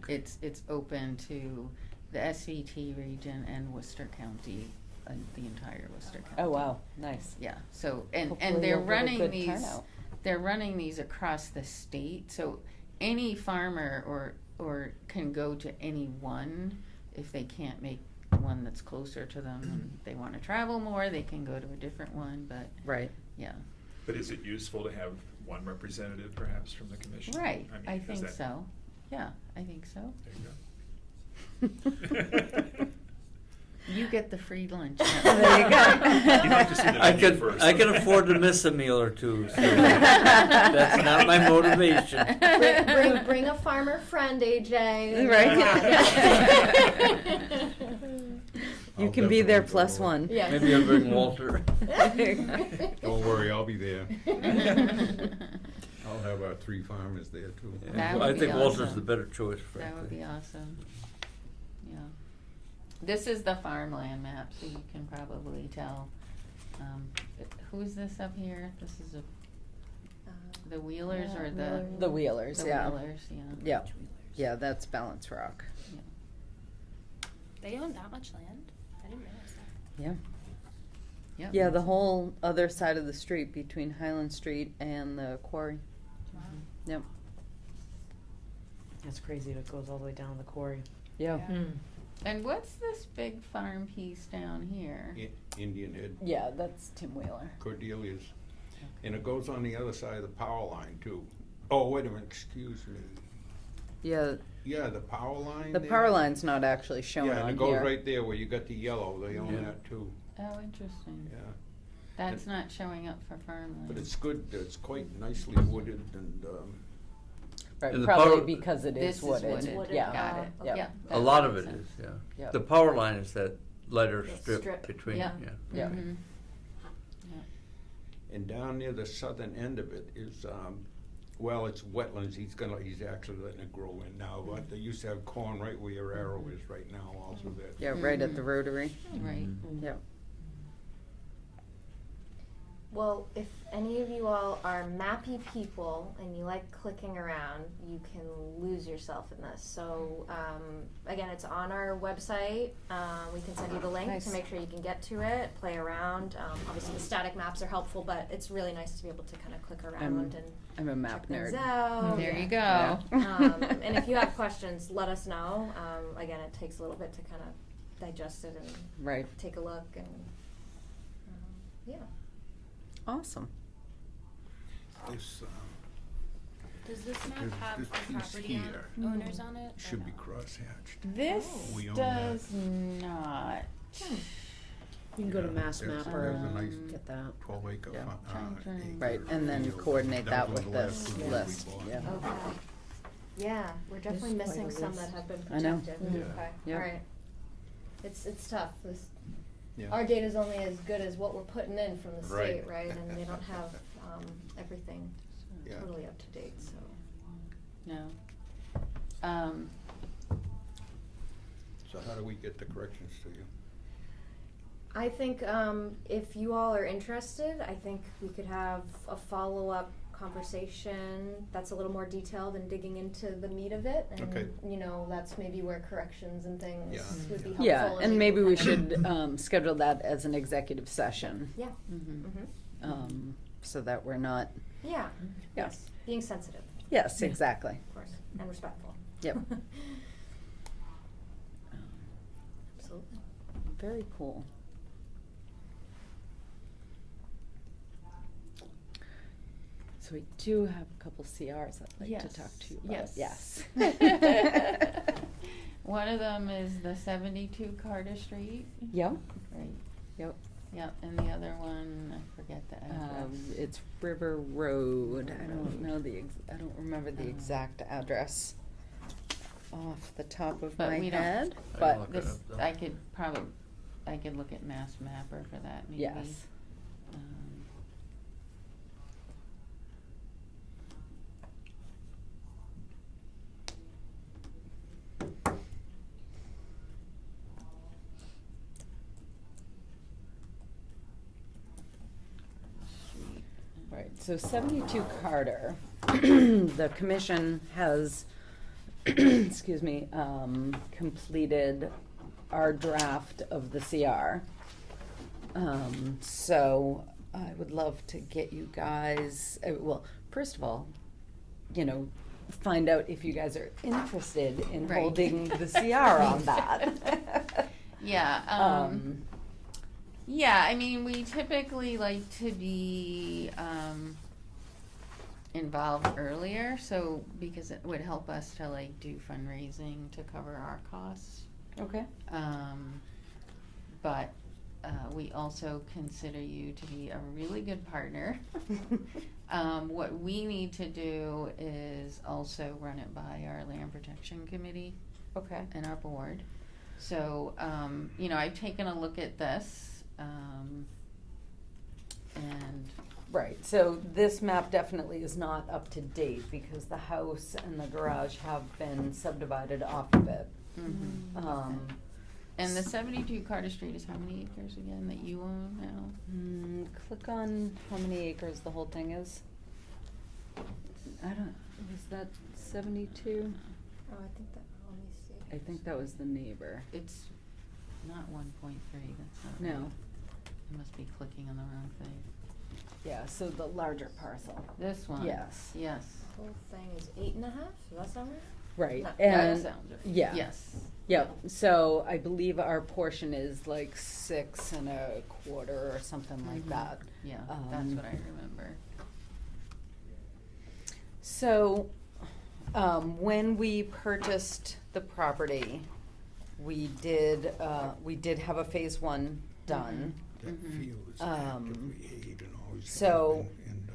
okay.
it's open to the SVT region and Worcester County the entire Worcester County.
Oh, wow, nice.
Yeah, so, and
Hopefully
they're
you'll get a
running
good
these,
turnout.
they're running these across the state, so any farmer or can go to any one. If they can't make one that's closer to them and they wanna travel more, they can go to a different one, but,
Right.
yeah.
But is it useful to have one representative perhaps from the commission?
Right,
mean,
I
is
think
that-
so. Yeah, I think so.
There you go.
You get the free lunch.
There you go.
You'd like to see the
I
menu
could,
first.
I can afford to miss a meal or two, so that's not my motivation.
Bring a farmer friend, AJ.
Right. You
I'll
can be there
definitely
plus
go.
one.
Yeah.
Maybe I'll bring Walter.
Don't worry, I'll be there. I'll have our 3 farmers there too.
That
I
would be
think Walter's
awesome.
the better choice,
That would
frankly.
be awesome. Yeah. This is the farmland map, so you can probably tell. Who's this up here? This is the Wheelers or the?
The Wheelers,
The
yeah.
Wheelers, yeah.
Yeah, yeah, that's Balance Rock.
They own that much land? I didn't realize that.
Yeah.
Yep.
Yeah, the whole other side of the street between Highland Street and the quarry.
Wow.
Yep.
That's crazy, it goes all the way down the quarry.
Yeah.
Yeah.
And what's this big farm piece down here?
Indian Head,
Yeah, that's Tim Wheeler.
Cordelia's. And it goes on the other side of the power line too. Oh, wait a minute, excuse me.
Yeah,
Yeah, the power line
the
there?
power line's not actually shown
Yeah, and
on
it goes
here.
right there where you got the yellow, they own
Yeah.
that too,
Oh, interesting.
yeah.
That's not showing up for farmland.
But it's good, it's quite nicely wooded and,
Right,
And the
probably
power-
because it
This
is
is
wooded.
wooded.
Yeah.
Got it.
Yep.
Yeah.
A
that
lot of
makes
it
sense.
is, yeah.
Yep.
The power line is that lighter
The
strip
strip.
between,
Yeah.
yeah.
Yeah.
Mhm.
and down near the southern end of it is, well, it's wetlands, he's actually letting it grow in now, but they used to have corn right where your arrow is right now also there.
Yeah, right at the
Mhm.
Rotary.
Right.
Yep.
Well, if any of you all are mappy people and you like clicking around, you can lose yourself in this. So, again, it's on our website. We can send you the link
Nice.
to make sure you can get to it, play around. Obviously, the static maps are helpful, but it's really nice to be able to kind of click around and
I'm a map
check things
nerd.
out.
There you go.
Yeah.
And if you have questions, let us know. Again, it takes a little bit to kind of digest it and
Right.
take a look and yeah.
Awesome.
This,
Does this map
There's
have
this
the
piece
property
here.
owners on it? or
should be
no?
crosshatched.
This
We own that.
does not.
You can go to
Yeah,
Mass
there's-
Map
there's a
or
nice
get that.
12-acre
Yeah.
acre
Right, and then
field.
coordinate that
was
with
the last
this
one we
list,
bought.
yeah.
Okay. Yeah, we're definitely
There's quite
missing
a
some
list.
that have been
I know.
protected.
Yeah.
Okay,
Yeah.
alright. It's tough,
Yeah.
our data's only as good as what we're putting in from the
Right.
state, right? And they don't have, everything
Yeah.
totally up to date, so.
No.
So how do we get the corrections to you?
I think, if you all are interested, I think we could have a follow-up conversation that's a little more detailed and digging into the meat of it.
Okay.
And, you know, that's maybe where corrections and things
Yeah.
would be helpful.
Yeah, and
you
maybe
can
we
kind of-
should schedule that as an executive session,
Yeah,
Mhm.
mhm.
so that we're not,
Yeah,
Yeah.
yes, being sensitive,
yes, exactly.
of course, and respectful.
Yep.
Absolutely.
Very cool. So we do have a couple CRs I'd like to talk to you about.
Yes.
Yes.
One of them is the 72 Carter Street.
Yep,
Right.
yep.
Yep, and the other one, I forget the address.
It's River Road. I don't know I don't remember the
Oh.
exact address off the top of
But
my
we don't-
head,
I
but
look it
This,
up, though.
I could look at Mass Mapper for that maybe.
yes.
Um,
Right, so 72 Carter, the commission has, excuse me, completed our draft of the CR. So I would love to get you guys, well, first of all, you know, find out if you guys are interested in
Right.
holding the CR on that.
Yeah, yeah, I mean, we typically like to be, involved earlier, so, because it would help us to like do fundraising to cover our costs.
Okay.
But, we also consider you to be a really good partner. What we need to do is also run it by our land protection committee
Okay.
and our board. So, you know, I've taken a look at this, and,
Right, so this map definitely is not up to date because the house and the garage have been subdivided off of it.
and the 72 Carter Street is how many acres again that you own now?
Click on how many acres the whole thing is. I don't, was that 72?
Oh, I think that, let me see.
I think that was the neighbor.
It's not 1.3, that's not
No.
right. I must be clicking on the wrong thing.
Yeah, so the larger parcel.
This one?
Yes.
Yes.
The whole thing is 8.5, does that sound right?
Right,
That
That
and,
sounds right.
yeah.
Yes.
yeah, so I believe our portion is like 6 1/4 or something like
Mhm.
that.
Yeah, that's
Um,
what I remember.
So, when we purchased the property, we did have a phase 1 done.
That
Mhm.
field is
Um,
actively aid and always
so,
have been, and,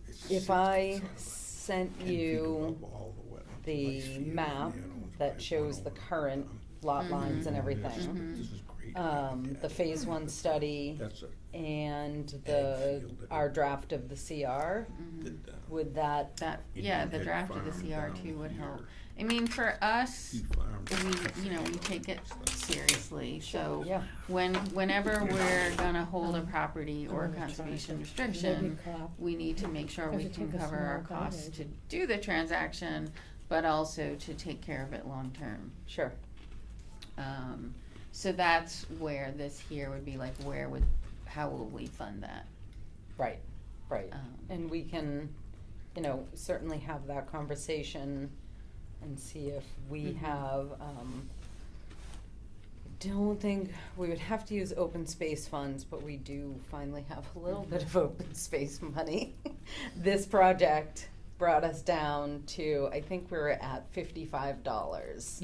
it's
If
6
I
sort of
sent
10 feet
you
above all the wetlands. Nice
the
field,
map
and owns
that
by
shows the
one owner.
current lot lines and
This-
everything,
This is great.
the phase 1 study
That's a,
and
Ag field that-
our draft of the CR,
that,
would that,
That,
Indian
yeah, the
Head
draft of the
Farm
CR
down
too would help.
here.
I mean, for us,
he farmed.
we, you know, we take it seriously, so
yeah,
whenever we're gonna hold a property or conservation restriction, we need to make sure we can cover our costs to do the transaction, but also to take care of it long-term.
sure,
So that's where this here would be like, how will we fund that?
right, right.
Um,
And we can, you know, certainly have that conversation and see if we
Mhm.
have, don't think, we would have to use open space funds, but we do finally have a little bit of open space money. This project brought us down to, I think we were at $55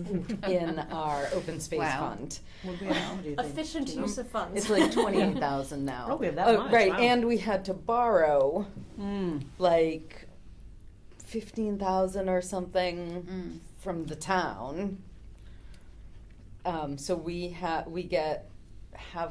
in our open space
Wow.
fund.
What do you think?
Efficient
Do you know?
use of funds.
It's like 28,000 now.
Oh, we have that much,
Right,
wow.
and we had to borrow
Mm.
like 15,000 or something
Mm.
from the town. So we have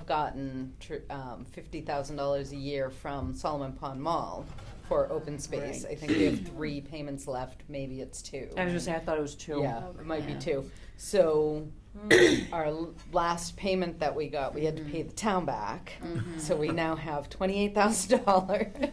gotten $50,000 a year from Solomon Pond Mall for open space.
Right.
I think we have 3 payments left. Maybe it's 2.
I was just saying, I thought it was 2.
Yeah, it might be
Yeah.
2. So our last payment that we got, we had to pay the town back.
Mhm.
So we now have $28,000.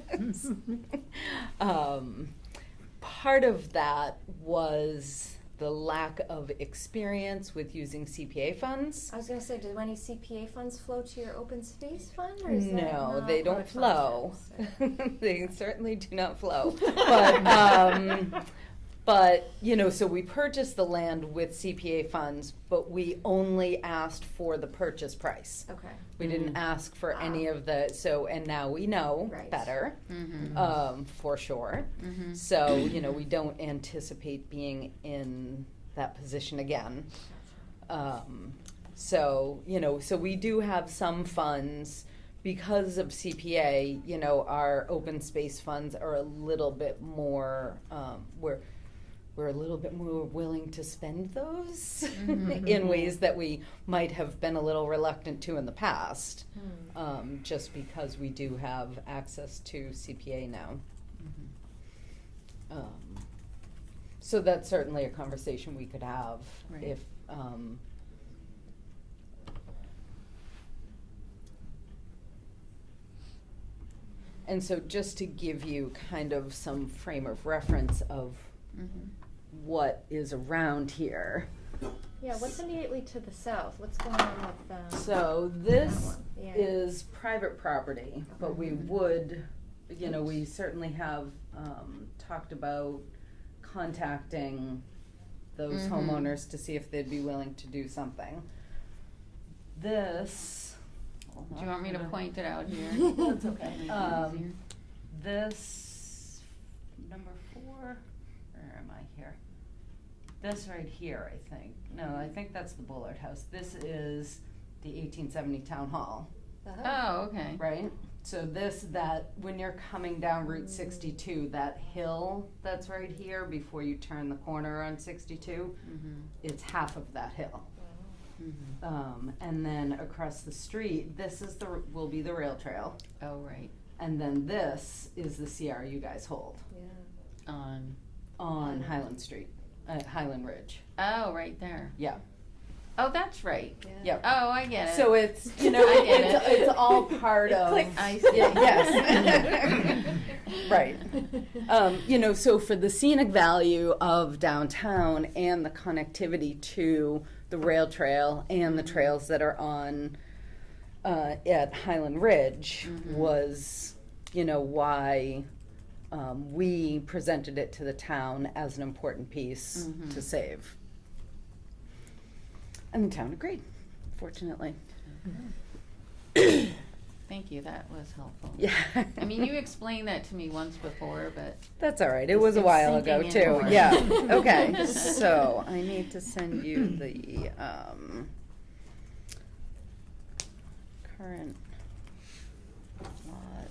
Part of that was the lack of experience with using CPA funds.
I was gonna say, do any CPA funds flow to your open space fund, or is that
No,
not
they
what
don't
it
flow.
functions?
They certainly do not flow. But, you know, so we purchased the land with CPA funds, but we only asked for the purchase price.
Okay.
We didn't ask for any of the, and now we know
Right.
better,
Mhm.
for sure.
Mhm.
So, you know, we don't anticipate being in that position again. So, you know, so we do have some funds because of CPA, you know, our open space funds are a little bit more, we're a little bit more willing to spend those
Mhm.
in ways that we might have been a little reluctant to in the past,
Hmm.
just because we do have access to CPA now. So that's certainly a conversation we could have
Right.
if, and so just to give you kind of some frame of reference of
Mhm.
what is around here.
Yeah, what's immediately to the south? What's going on with,
So
that
this
one? Yeah.
is private property, but we would, you know, we certainly have, talked about contacting those
Mhm.
homeowners to see if they'd be willing to do something. This.
Do you want me to point it out here?
That's okay.
Make it easier.
This, number 4, where am I here? This right here, I think. No, I think that's the Bullard House. This is the 1870 Town Hall,
Oh, okay.
right? So that, when you're coming down Route 62, that hill that's right here before you turn the corner on 62,
Mhm.
it's half of that hill.
Mhm.
And then across the street, this is will be the rail trail.
Oh, right.
And then this is the CR you guys hold
Yeah.
on Highland Street, Highland Ridge.
Oh, right there.
Yeah.
Oh, that's right.
Yep.
Oh, I get it.
So it's, you know,
I get
it's all part of.
I see.
Yes. Right. You know, so for the scenic value of downtown and the connectivity to the rail trail and the trails that are on, at Highland Ridge was, you know, why we presented it to the town as an important piece to save. And the town agreed, fortunately.
Thank you, that was helpful.
Yeah.
I mean, you explained that to me once before, but
That's all right. It was a
It's
while ago
sinking in
too.
more.
Yeah. Okay. So I need to send you the current lot.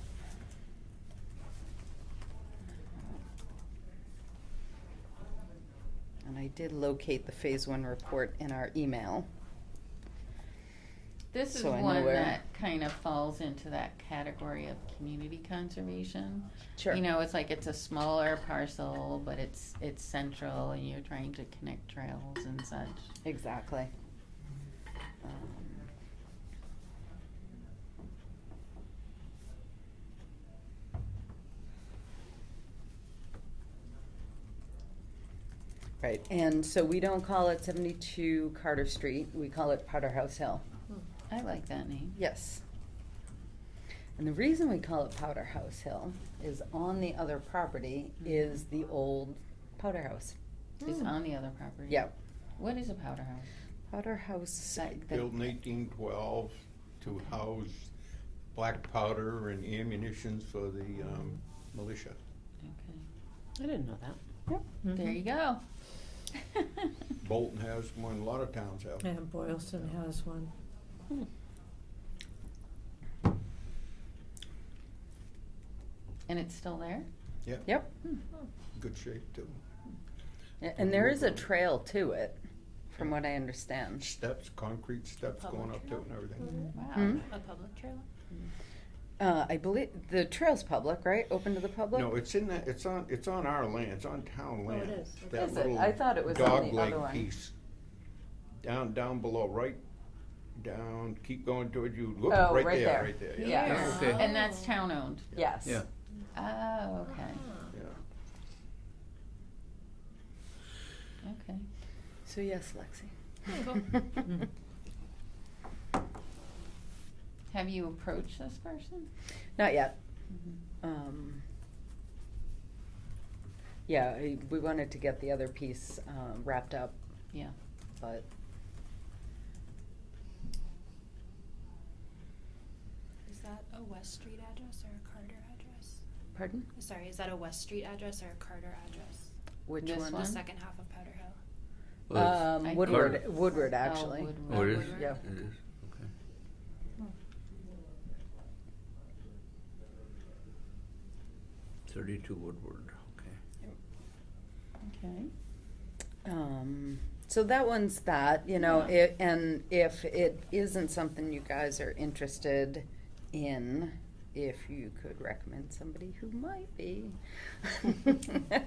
And I did locate the Phase 1 report in our email.
this is
So I know
one
where-
that kind of falls into that category of community conservation.
Sure.
You know, it's like it's a smaller parcel, but it's central, and you're trying to connect trails and such.
Exactly. Right, and so we don't call it 72 Carter Street, we call it Powder House Hill.
I like that name.
Yes. And the reason we call it Powder House Hill is on the other property is the old Powder House.
It's on the other property.
Yep.
What is a powder house?
Powder House.
Built in 1812 to house black powder and ammunitions for the militia.
Okay.
I didn't know that.
Yep.
There you go.
Bolton has one, a lot of towns have.
And Boylston has one.
And it's still there?
Yeah,
Yep.
good shape too.
And there is a trail to it, from what I understand.
Steps, concrete steps going up to it and everything.
Wow.
Hmm?
A public trail?
I believe the trail's public, right? Open to the public?
No, it's in that, it's on our land, it's on town land.
is.
That
Is it?
little
I thought it was on the
dog
other
leg
one.
piece. Down below, right down, keep going toward you, look,
Oh,
right
right
there,
there.
right there, yeah.
Yes.
Okay.
And that's town owned?
Yes.
Yeah.
Oh, okay.
Yeah.
Okay.
So yes, Lexi.
Have you approached this person?
Not yet.
Mm-hmm.
Yeah, we wanted to get the other piece wrapped up,
Yeah.
but
Is that a West Street address or a Carter address?
pardon?
Sorry, is that a West Street address or a Carter address?
Which
This
one?
The
one?
second half of Powder Hill.
Well,
I
Woodward.
think-
Woodward,
Oh,
actually.
Woodward.
Oh, it is?
Woodward.
Yeah.
It is, okay. 32 Woodward, okay.
Okay.
So that one's that, you know,
Yeah.
and if it isn't something you guys are interested in, if you could recommend somebody who might be.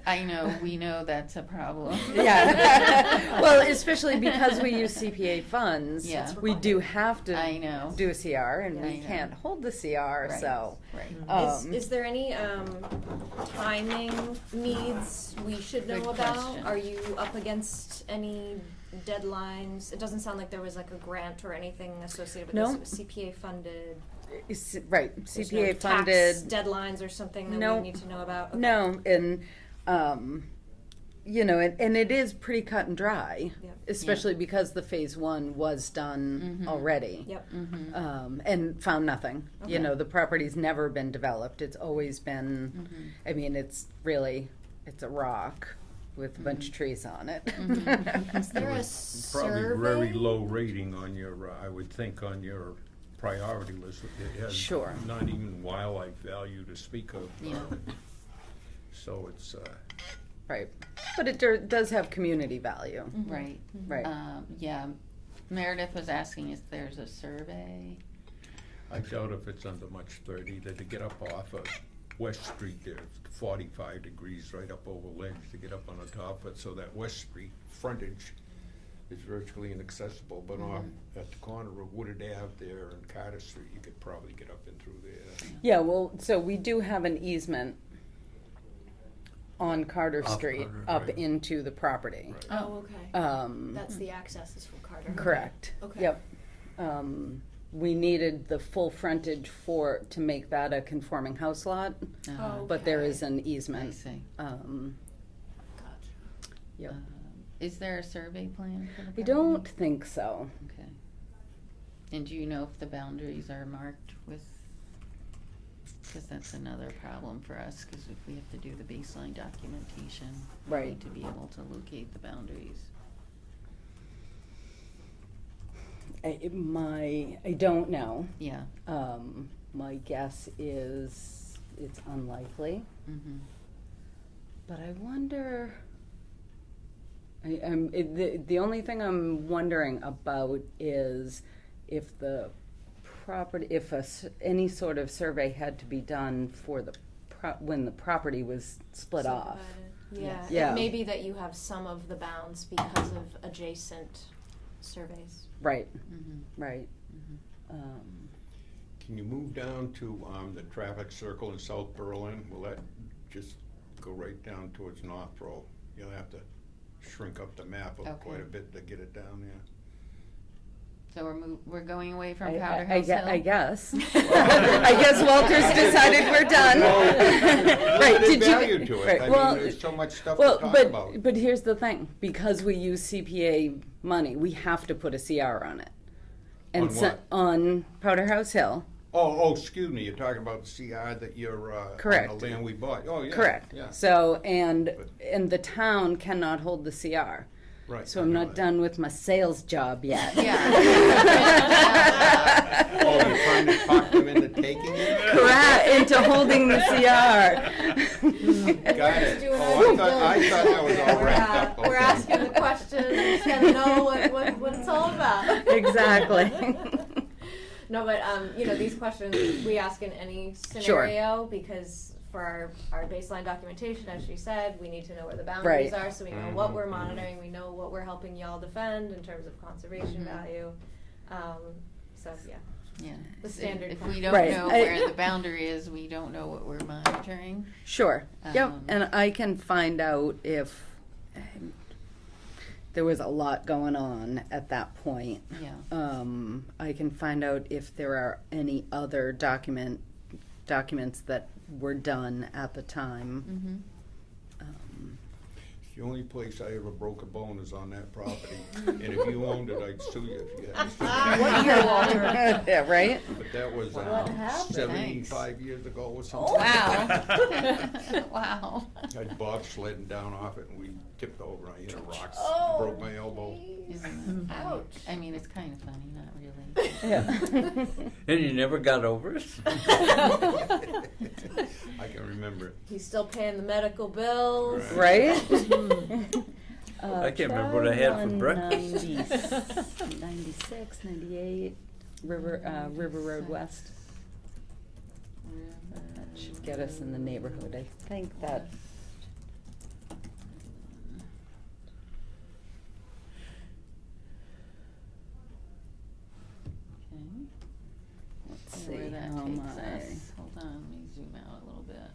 I know, we know that's a problem.
Yeah. Well, especially because we use CPA funds,
Yeah.
we do have to
I know.
do a CR, and
I
we
know.
can't hold the CR,
Right,
so.
Right.
Is there any timing needs we should know
Good
about?
question.
Are you up against any deadlines? It doesn't sound like there was like a grant or anything associated with
No.
this. It was CPA funded.
Right,
There's no
CPA
tax
funded.
deadlines or something that
No.
we need to know about? Okay.
No, and, you know, and it is pretty cut and dry,
Yep.
especially because the phase one was done
Mhm.
already.
Yep.
And found nothing. You
Okay.
know, the property's never been developed. It's always been,
Mhm.
I mean, it's really, it's a rock with a bunch of trees on it.
Is there a
Probably
survey?
very low rating on your, I would think, on your priority list. It has
Sure.
not even wildlife value to speak of.
Yeah.
So it's,
Right, but it does have community value.
Right.
Right.
Yeah, Meredith was asking if there's a survey.
I doubt if it's under much 30, that to get up off of West Street there, it's 45 degrees right up over ledge to get up on the top of it, so that West Street frontage is virtually inaccessible, but on, at the corner of Wooded Ave there and Carter Street, you could probably get up and through there.
Yeah, well, so we do have an easement on Carter
Off
Street
Carter,
up
right.
into the property.
Right.
Oh, okay.
Um,
That's the access is from Carter.
correct.
Okay.
Yep. We needed the full frontage to make that a conforming house lot,
Uh,
but there
Okay.
is an
I
easement.
see.
Gotcha.
Yep.
Is there a survey plan for the
I
property?
don't think so.
Okay. And do you know if the boundaries are marked with, because that's another problem for us, because if we have to do the baseline documentation, we
Right.
need to be able to locate the boundaries.
I don't know.
Yeah.
My guess is it's unlikely,
Mm-hmm.
but I wonder. The only thing I'm wondering about is if the property, if any sort of survey had to be done for when the property was split off.
Subdivided. Yeah.
Yeah.
It may be that you have some of the bounds because of adjacent surveys.
Right,
Mm-hmm.
right.
Can you move down to the traffic circle in South Berlin? Will that just go right down towards Northborough? You'll have to shrink up the map
Okay.
quite a bit to get it down there.
So we're going away from
I
Powder House Hill?
I guess. I guess Walter's decided we're done. Right,
Limited
did you?
value to it.
Right,
I
well,
mean, there's so much stuff
well,
to talk
but
about.
but here's the thing: because we use CPA money, we have to put a CR on it.
On what?
On Powder House Hill.
Oh, excuse me, you're talking about the CR that you're,
Correct.
on the land we bought. Oh, yeah.
Correct.
Yeah,
So and the town cannot hold the CR.
right.
So
I
I'm
know
not
that.
done with my sales job yet.
Oh, you're trying to talk them into taking it?
Correct, into holding the CR.
Got it.
Doing
Oh,
our
I thought that was all
We're,
wrapped up.
We're
Okay.
asking the questions, gotta know what it's all about.
Exactly.
No, but these questions we ask in any scenario because for our baseline documentation, as she said, we need to know where the boundaries
Right.
are, so we know
Mhm.
what we're monitoring, we know what we're helping y'all defend in terms of conservation
Mhm.
value. So yeah,
Yeah.
The standard
If
one.
we don't
Right.
know where the boundary is, we don't know what we're monitoring.
Sure. Yep.
Um,
And I can find out if there was a lot going on at that point.
Yeah.
I can find out if there are any other documents that were done at the time.
Mm-hmm.
The only place I ever broke a bone is on that property. And if you owned it, I'd sue you if you had to.
What year, Walter?
Yeah, right?
But that was
What happened?
75 years ago or something.
Wow. Wow.
I had Bob sledding down off it and we tipped over. I hit a rock,
Oh,
broke my elbow.
Isn't that funny?
Ouch.
I mean, it's kind of funny, not really.
Yeah.
And you never got over it?
I can remember it.
He's still paying the medical bills.
Right?
I can't remember what I had for breakfast.
96, 98, River Road West. That should get us in the neighborhood. I think that.
Okay.
Let's
See where
see
that
how
takes
my.
us. Hold on, let me zoom out a little bit.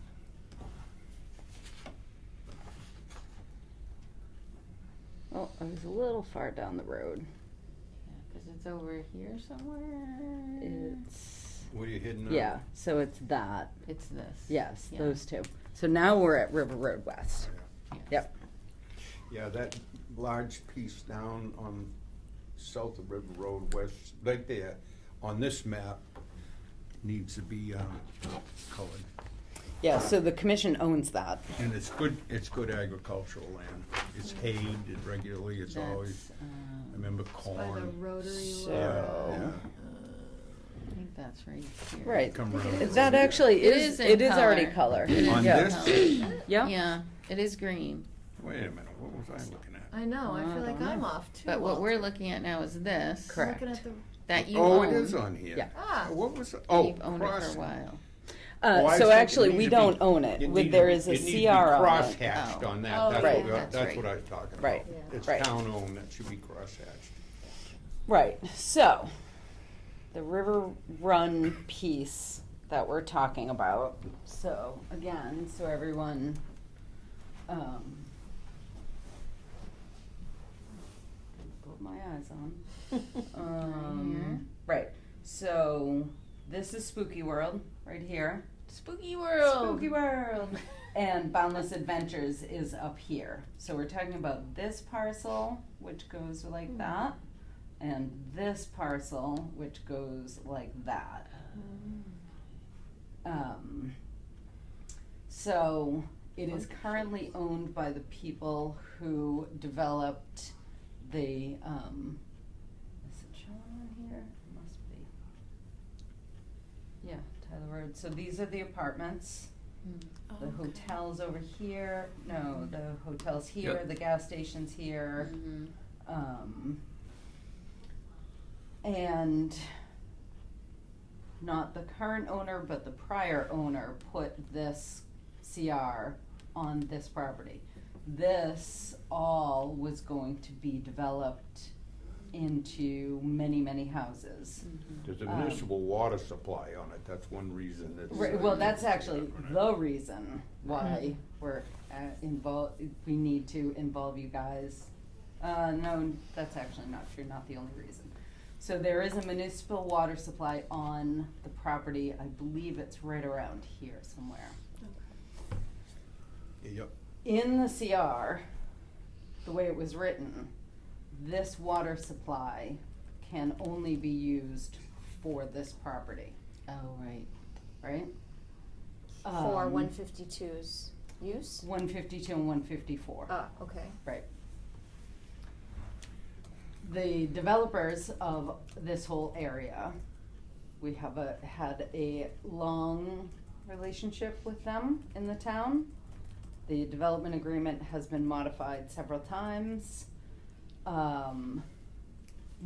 Oh, I was a little far down the road.
Yeah, 'cause it's over here somewhere.
It's,
What are you hitting on?
yeah, so it's that.
It's this.
Yes,
Yeah.
those two. So now we're at River Road West.
Yeah.
Yep.
Yeah, that large piece down on south of River Road West, right there, on this map, needs to be, colored.
Yeah, so the commission owns that.
And it's good agricultural land. It's hayed regularly, it's always,
That's,
I remember
By the
corn.
rotary.
So-
Yeah.
I think that's right here.
Right.
Come around.
That actually
It
is,
is in
it is already
color.
color.
It is
On
Yeah.
this?
Yeah.
Yeah, it is green.
Wait a minute, what was I looking at?
I know, I
I
feel like
don't
I'm
know.
off too.
But what
Walter.
we're looking at now is this.
I'm
Correct.
looking at the,
That you
Oh,
own.
it is on here.
Yeah.
ah,
What was, oh,
You've owned it for a
cross.
while.
Oh, I
So
think
actually,
it
we
needs to
don't
be-
own it.
it
With-
needs
There
to
is
be-
a
it needs to be
CR on it.
crosshatched
Oh.
on that,
Oh,
that's
right.
what,
That's
that's
right.
what I was talking about.
Right.
Yeah.
It's
Right.
town-owned, that should be crosshatched.
Right, so, the river run piece that we're talking about, so, again, so everyone, put my eyes on. Right, so, this is Spooky World, right here.
Spooky World.
Spooky World. And Boundless Adventures is up here. So we're talking about this parcel, which goes like that, and this parcel, which goes like that. So it is currently owned by the people who developed the, is it showing on here? It must be. Yeah, Tyler Road. So these are the apartments. The hotel's over here, no, the hotel's here,
Yep.
the gas station's here.
Mhm.
And not the current owner, but the prior owner put this CR on this property. This all was going to be developed into many, many houses.
There's a municipal water supply on it, that's one reason it's.
Right, well, that's actually the reason why we're we need to involve you guys. No, that's actually not true, not the only reason. So there is a municipal water supply on the property, I believe it's right around here somewhere.
Yep.
In the CR, the way it was written, this water supply can only be used for this property,
Oh, right.
right?
for 152's use?
152 and 154.
Ah, okay.
Right. The developers of this whole area, we have had a long relationship with them in the town. The development agreement has been modified several times.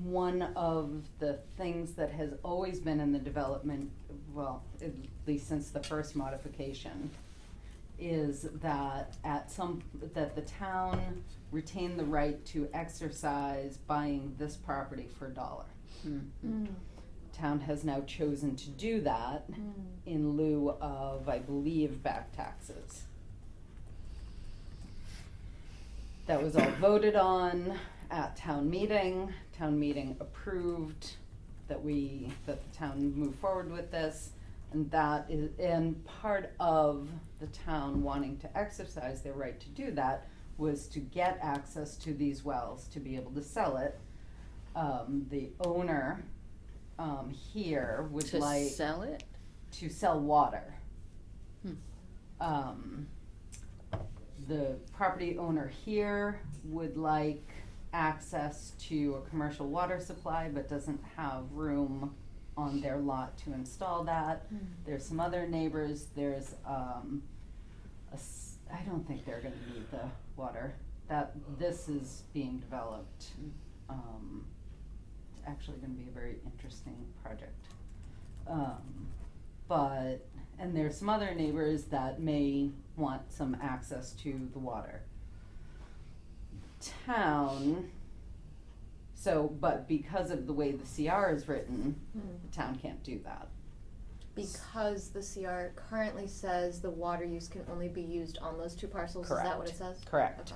One of the things that has always been in the development, well, at least since the first modification, is that that the town retain the right to exercise buying this property for $1.
Mm.
Town has now chosen to do that in lieu of, I believe, back taxes. That was all voted on at town meeting. Town meeting approved that the town move forward with this. And that is, and part of the town wanting to exercise their right to do that was to get access to these wells, to be able to sell it. The owner, here would
To
like
sell it?
to sell water.
Hmm.
The property owner here would like access to a commercial water supply, but doesn't have room on their lot to install that. There's some other neighbors, there's, I don't think they're gonna need the water, this is being developed. It's actually gonna be a very interesting project. And there's some other neighbors that may want some access to the water. Town, but because of the way the CR is written, the town can't do that.
Because the CR currently says the water use can only be used on those two parcels, is that what it
Correct.
says?
Correct.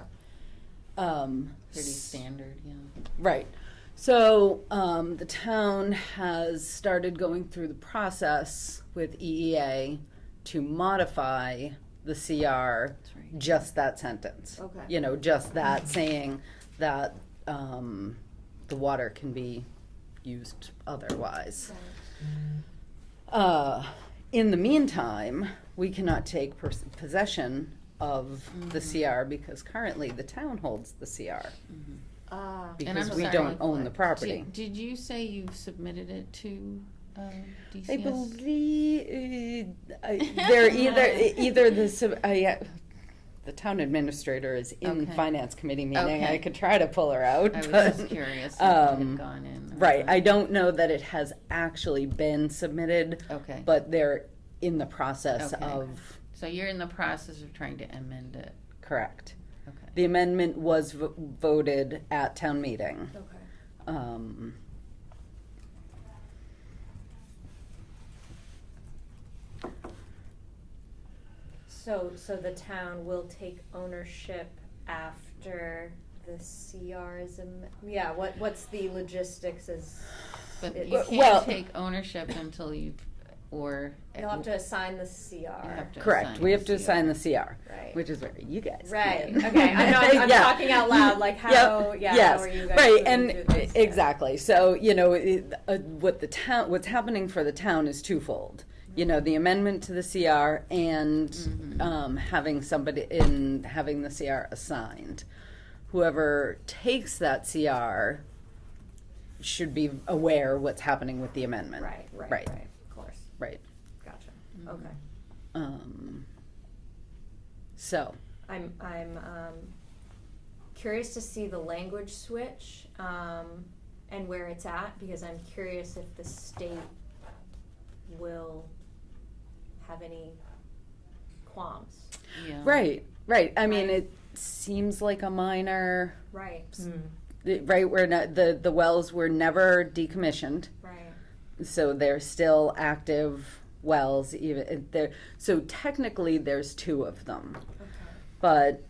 Pretty standard, yeah.
Right. So the town has started going through the process with EEA to modify the CR,
right.
just that sentence.
Okay.
You know, just that saying that the water can be used otherwise. In the meantime, we cannot take possession of the CR because currently the town holds the CR.
Ah.
Because
I'm
we
sorry,
don't own the property.
Did you say you've submitted it to DCS?
I believe they're either the town administrator is in
Okay.
finance committee meeting.
Okay.
I could try to pull her out.
I was
but,
just curious if it had gone in. or
Right.
not.
I don't know that it has actually been submitted,
Okay.
but they're in the process
Okay.
of
So you're in the process of trying to amend it.
correct.
Okay.
The amendment was voted at town meeting.
Okay. So the town will take ownership after the CR is yeah, what's the logistics is?
But
it-
you can't
Well-
take ownership until you've, or.
You'll have to assign the CR.
You have to
Correct.
assign
We have
the
to
CR.
assign the CR,
Right.
which is where you guys.
Right,
come in.
okay, I know, I'm
Yeah.
talking out loud, like how,
Yep.
yeah,
yes.
how are you guys
right,
moving
and
through this? Yeah.
exactly. So you know, what's happening for the town is twofold. You know, the amendment to the CR and having having the CR assigned. Whoever takes that CR should be aware what's happening with the amendment.
Right,
Right.
of course,
Right.
gotcha,
Mm-hmm.
okay.
So.
I'm curious to see the language switch, and where it's at, because I'm curious if the state will have any qualms.
Yeah.
Right. I mean,
Right.
it seems like a minor.
Right,
Right, where the wells were never decommissioned,
right,
so they're still active wells. Even there, so technically there's two of them,
okay.
but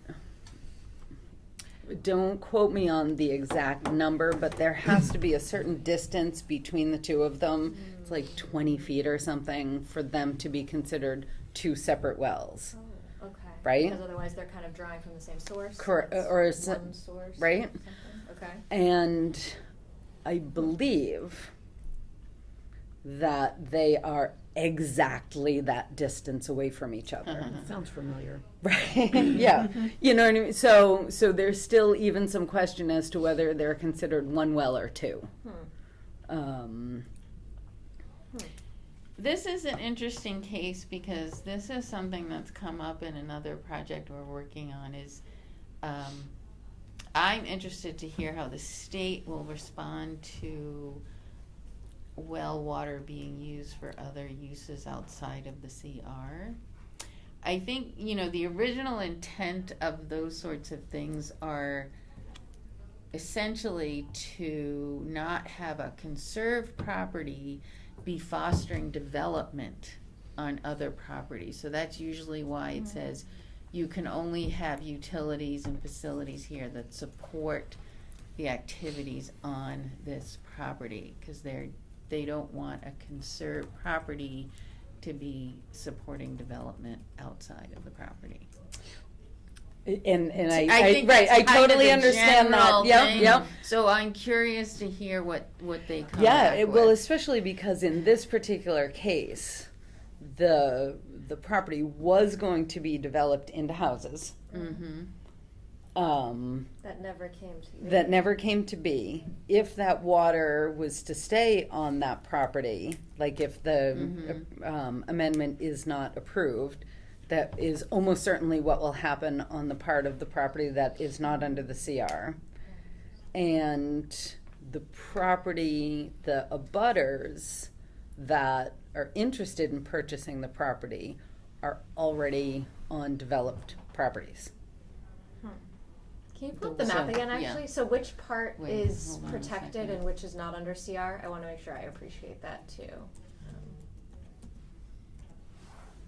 don't quote me on the exact number. But there has to be a certain distance between the two of them. It's like 20 feet or something for them to be considered two separate wells.
Oh, okay.
Right?
Because otherwise they're kind of drawing from the same source.
Correct,
It's
or is it-
one source.
right?
Or something. Okay.
And I believe that they are exactly that distance away from each other.
Sounds familiar.
Right? Yeah. You know what I mean? So there's still even some question as to whether they're considered one well or two.
This is an interesting case because this is something that's come up in another project we're working on is, I'm interested to hear how the state will respond to well water being used for other uses outside of the CR. I think, you know, the original intent of those sorts of things are essentially to not have a conserved property be fostering development on other properties. So that's usually why it says you can only have utilities and facilities here that support the activities on this property, because they don't want a conserved property to be supporting development outside of the property.
And I
think
right,
that's
I
kind of
totally
the
understand that.
general
Yep,
thing.
yep.
So I'm curious to hear what they come
Yeah,
back
well,
with.
especially because in this particular case, the property was going to be developed into houses.
Mm-hmm.
That never came to you.
That never came to be. If that water was to stay on that property, like if the amendment is not approved, that is almost certainly what will happen on the part of the property that is not under the CR. And the property, the abutters that are interested in purchasing the property are already on developed properties.
Can you pull up the map
So,
again,
yeah.
actually? So which part
Wait,
is
hold on a
protected
second.
and which is not under CR? I want to make sure I appreciate that too.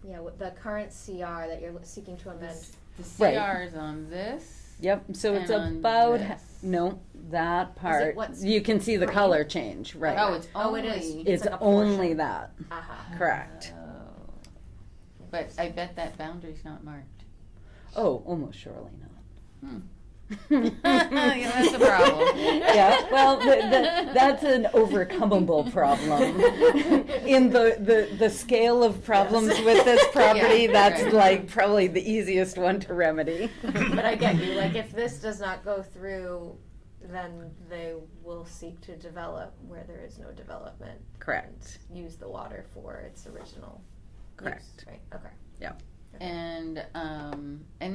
Yeah, the current CR that you're seeking to amend.
The
Right.
CR is on this.
Yep, so it's
And on
about,
this.
no, that part,
what's
you can see the
green?
color change, right?
Oh, it's
Oh,
only.
it is.
It's
like a
only
portion.
that,
Uh-huh.
correct.
Oh. But I bet that boundary's not marked.
Oh, almost surely not.
Hmm. Yeah, that's a problem.
Yeah, well, that's an overcomable problem. In the scale of problems with this property,
Yeah,
that's
right.
like probably the easiest one to remedy.
But I get you, like, if this does not go through, then they will seek to develop where there is no development.
Correct.
And use the water for its original use,
Correct.
right, okay.
Yeah.
And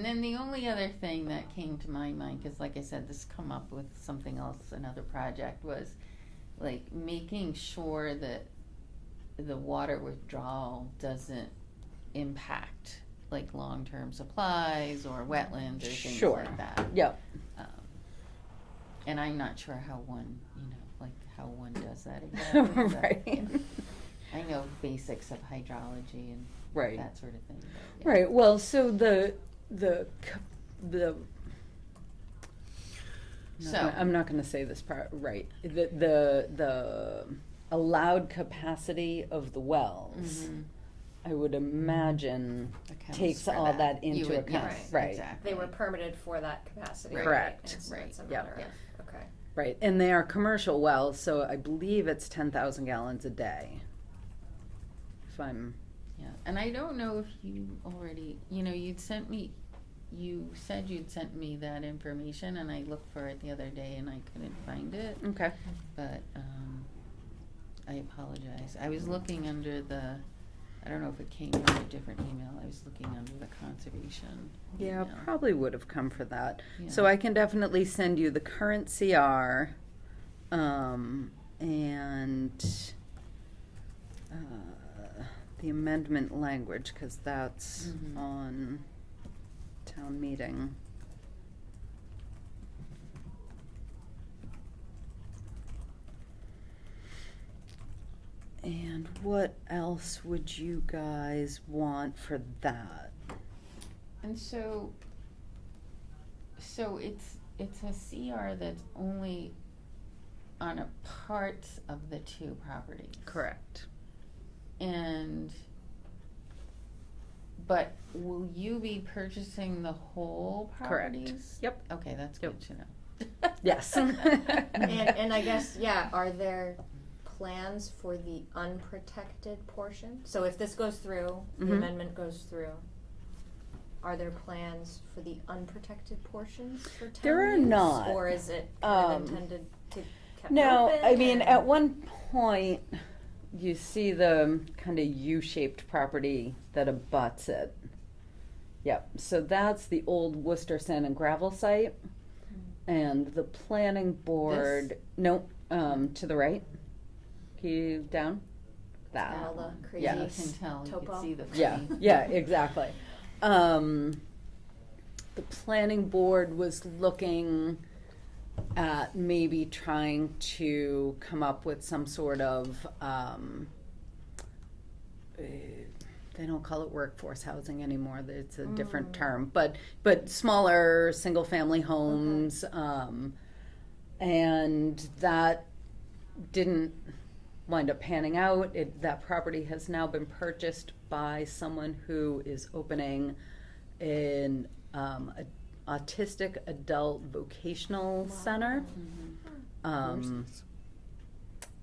then the only other thing that came to my mind, because like I said, this come up with something else, another project, was like making sure that the water withdrawal doesn't impact like long-term supplies or wetlands or things
Sure.
like that.
Yep.
And I'm not sure how one, how one does that exactly. but,
Right.
I know basics of hydrology and
Right.
that sort of thing. but, yeah.
Right, well, so the
So-
I'm not gonna say this part, right, the allowed capacity of the wells,
Mhm.
I would imagine
Accounts
takes
for
all that
You
into
would-
account,
yes,
right.
Exactly.
They were permitted for that capacity,
Right.
right?
Correct.
And so
Right.
it's a
Yep.
matter
Yeah.
of, okay.
Right, and they are commercial wells, so I believe it's 10,000 gallons a day. If I'm,
Yeah, and I don't know if you already, you said you'd sent me that information, and I looked for it the other day and I couldn't find it,
okay,
but, I apologize. I was looking under I don't know if it came from a different email, I was looking under the conservation
yeah,
email.
probably would have come for that. So
Yeah.
I can definitely send you the current CR, and, the amendment language, cause that's
Mhm.
on town meeting. And what else would you guys want for that?
And so it's a CR that's only on a part of the two properties.
Correct.
But will you be purchasing the whole
Correct.
properties?
Yep.
Okay, that's
Yep.
good to know.
Yes.
And I guess, yeah, are there plans for the unprotected portion? So if this goes through, the
Mhm.
amendment goes through, are there plans for the unprotected portions for town
There are
use?
not.
Or is it kind of
Um,
intended to kept
No,
open?
I mean,
and-
at one point, you see the kind of U-shaped property that abuts it. Yep, so that's the old Worcester Sand and Gravel site. And the planning board, no, to the right. Can you down? That.
All the crazy
Yes.
You can tell, you
topo.
can see the.
Yeah,
funny-
yeah, exactly. The planning board was looking at maybe trying to come up with some sort of, they don't call it workforce housing anymore, it's a different term, but smaller, single-family homes, and that didn't wind up panning out. That property has now been purchased by someone who is opening an autistic adult vocational center.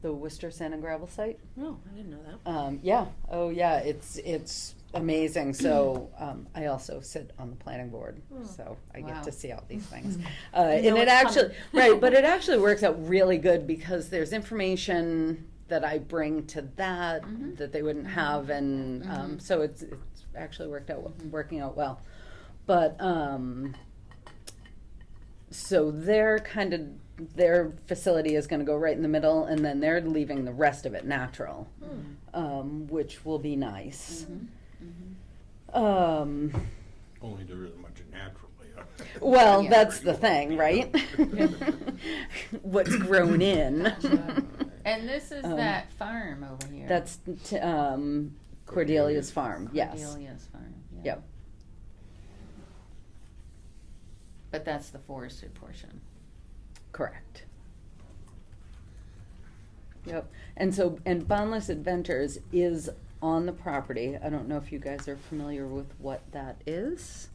The Worcester Sand and Gravel site.
Oh, I didn't know that.
Yeah, oh yeah, it's amazing. So I also sit on the planning board, so I
Wow.
get to see all these things.
know
And it
it's
actually, right, but it actually works out really good because there's information that I bring to that
Mhm.
that they wouldn't have, and so it's actually working out well. But so their facility is going to go right in the middle, and then they're leaving the rest of it natural, which will be nice.
Only there isn't much naturally.
Well,
Yeah.
that's the thing, right? What's grown in.
And this is that farm over here.
That's Cordelia's farm, yes.
Cordelia's farm, yeah.
Yep.
But that's the forested portion.
Correct. Yep, and Boundless Adventures is on the property. I don't know if you guys are familiar with what that is.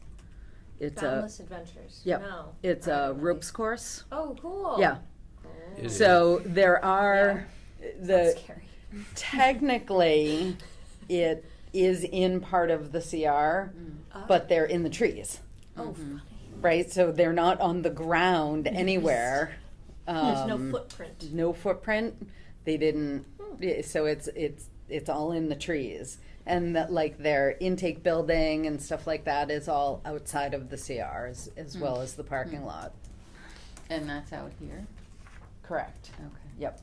It's
Boundless Adventures.
Yep.
No.
It's
not
a
really.
ropes course.
Oh, cool.
Yeah.
Oh.
Is
So there are,
That's
the,
scary.
technically, it is in part of the CR, but they're in the trees,
Oh, funny.
right? So they're not on the ground anywhere.
There's no
Um,
footprint.
No footprint. They didn't. So it's all in the trees, and that like their intake building and stuff like that is all outside of the CR as well as the parking lot.
And that's out here?
Correct.
Okay.
Yep.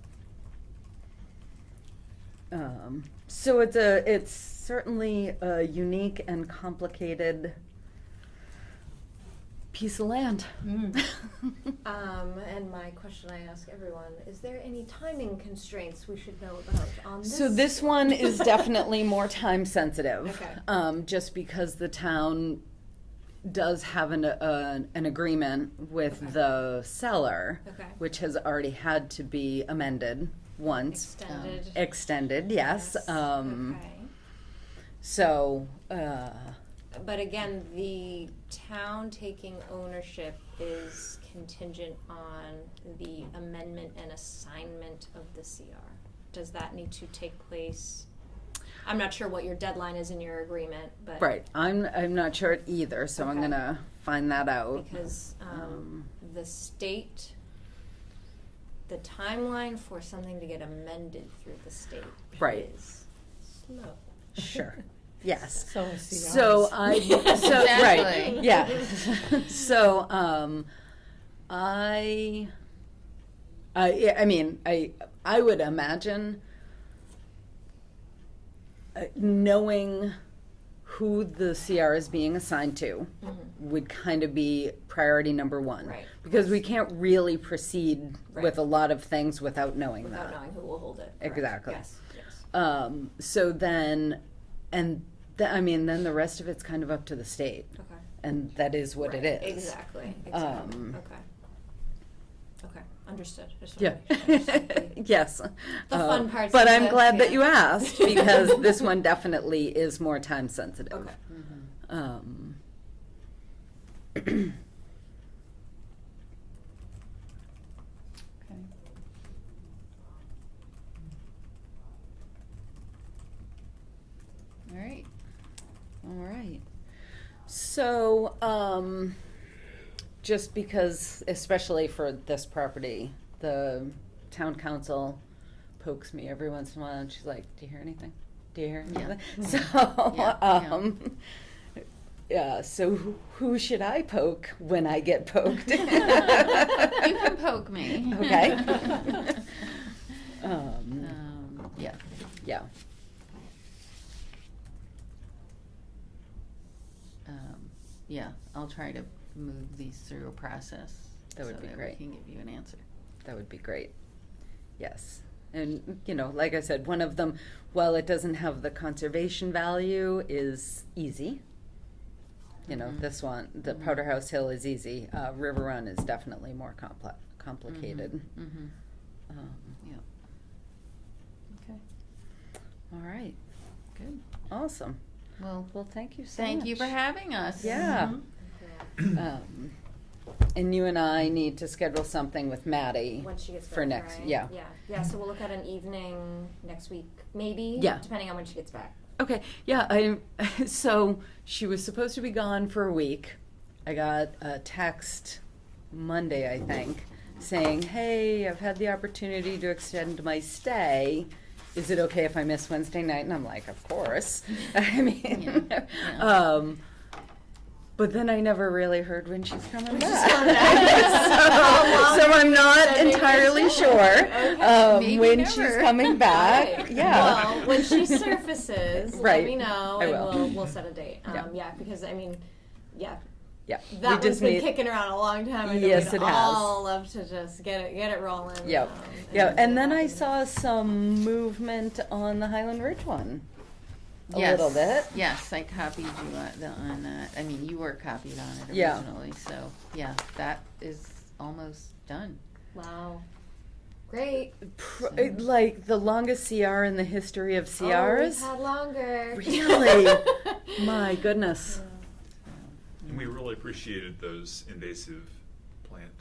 So it's certainly a unique and complicated piece of land.
And my question I ask everyone, is there any timing constraints we should know about on this?
So this one is definitely more time sensitive,
Okay.
just because the town does have an agreement with
Okay.
the seller,
Okay.
which has already had to be amended once.
Extended.
Extended, yes.
Okay.
So,
But again, the town taking ownership is contingent on the amendment and assignment of the CR. Does that need to take place? I'm not sure what your deadline is in your agreement, but.
right, I'm not sure either, so I'm
Okay.
gonna find that out.
Because the state, the timeline for something to get amended through the state
Right.
is slow.
Sure, yes.
So is the
So
ours.
I,
Exactly.
right, yeah. So, I mean, I would imagine, knowing who the CR is being assigned to would kind of be priority number one.
Right.
Because we can't really proceed
Right.
with a lot of things without knowing
Without
that.
knowing who will hold it. Correct.
Exactly.
Yes, yes.
So then, I mean, then the rest of it's kind of up to the state.
Okay.
And that is what
Right,
it is.
Exactly, exactly. Okay. Okay, understood. Just
Yeah.
wanted to make sure. Understood.
Yes.
The fun parts
But
of
I'm
this,
glad that
yeah.
you asked because this one definitely is more time sensitive.
Okay.
Um,
Okay. All right.
all right. So, just because, especially for this property, the town council pokes me every once in a while and she's like, do you hear anything? Do you hear
Yeah.
anything? So,
Yeah,
yeah, so who should I poke when I get poked?
You can poke me.
Okay.
Yeah.
Yeah.
Yeah, I'll try to move these through a process.
That would be great.
We can give you an answer.
That would be great. Yes. And, you know, like I said, one of them, while it doesn't have the conservation value, is easy. You know,
Mhm.
this one, the
Mhm.
Powder House Hill is easy. River Run is definitely more complicated.
Mm-hmm. Yeah. Okay.
All right.
Good.
Awesome.
Well,
Well, thank you so
thank
much.
you for having us.
Yeah.
Mm-hmm.
And you and I need to schedule something with Maddie
When she gets back,
for next,
right?
yeah.
Yeah, so we'll look at an evening next week, maybe?
Yeah.
Depending on when she gets back.
Okay, yeah, so she was supposed to be gone for a week. I got a text Monday, I think, saying, hey, I've had the opportunity to extend my stay. Is it okay if I miss Wednesday night? And I'm like, of course. I mean,
Yeah.
But then I never really heard when she's coming
When she's
back.
coming back.
So I'm not entirely sure
Maybe
when
never.
she's coming back.
Right.
Yeah.
Well, when she surfaces,
Right.
let me know,
I
and
will.
we'll set a date. Yeah, because I mean, yeah,
Yeah.
that
We
one's
just
been
need-
kicking around a long time. And
Yes,
we'd
it has.
all love to just get it rolling.
Yeah, and then I
happen.
saw some movement on the Highland Ridge one. a
Yes.
little bit.
Yes, I copied you on that. I mean, you were copied on it
Yeah.
originally, so, yeah, that is almost done.
Wow. Great.
Like the longest CR in the history of
Oh, we've
CRs.
had longer.
Really? My goodness.
And we really appreciated those invasive plant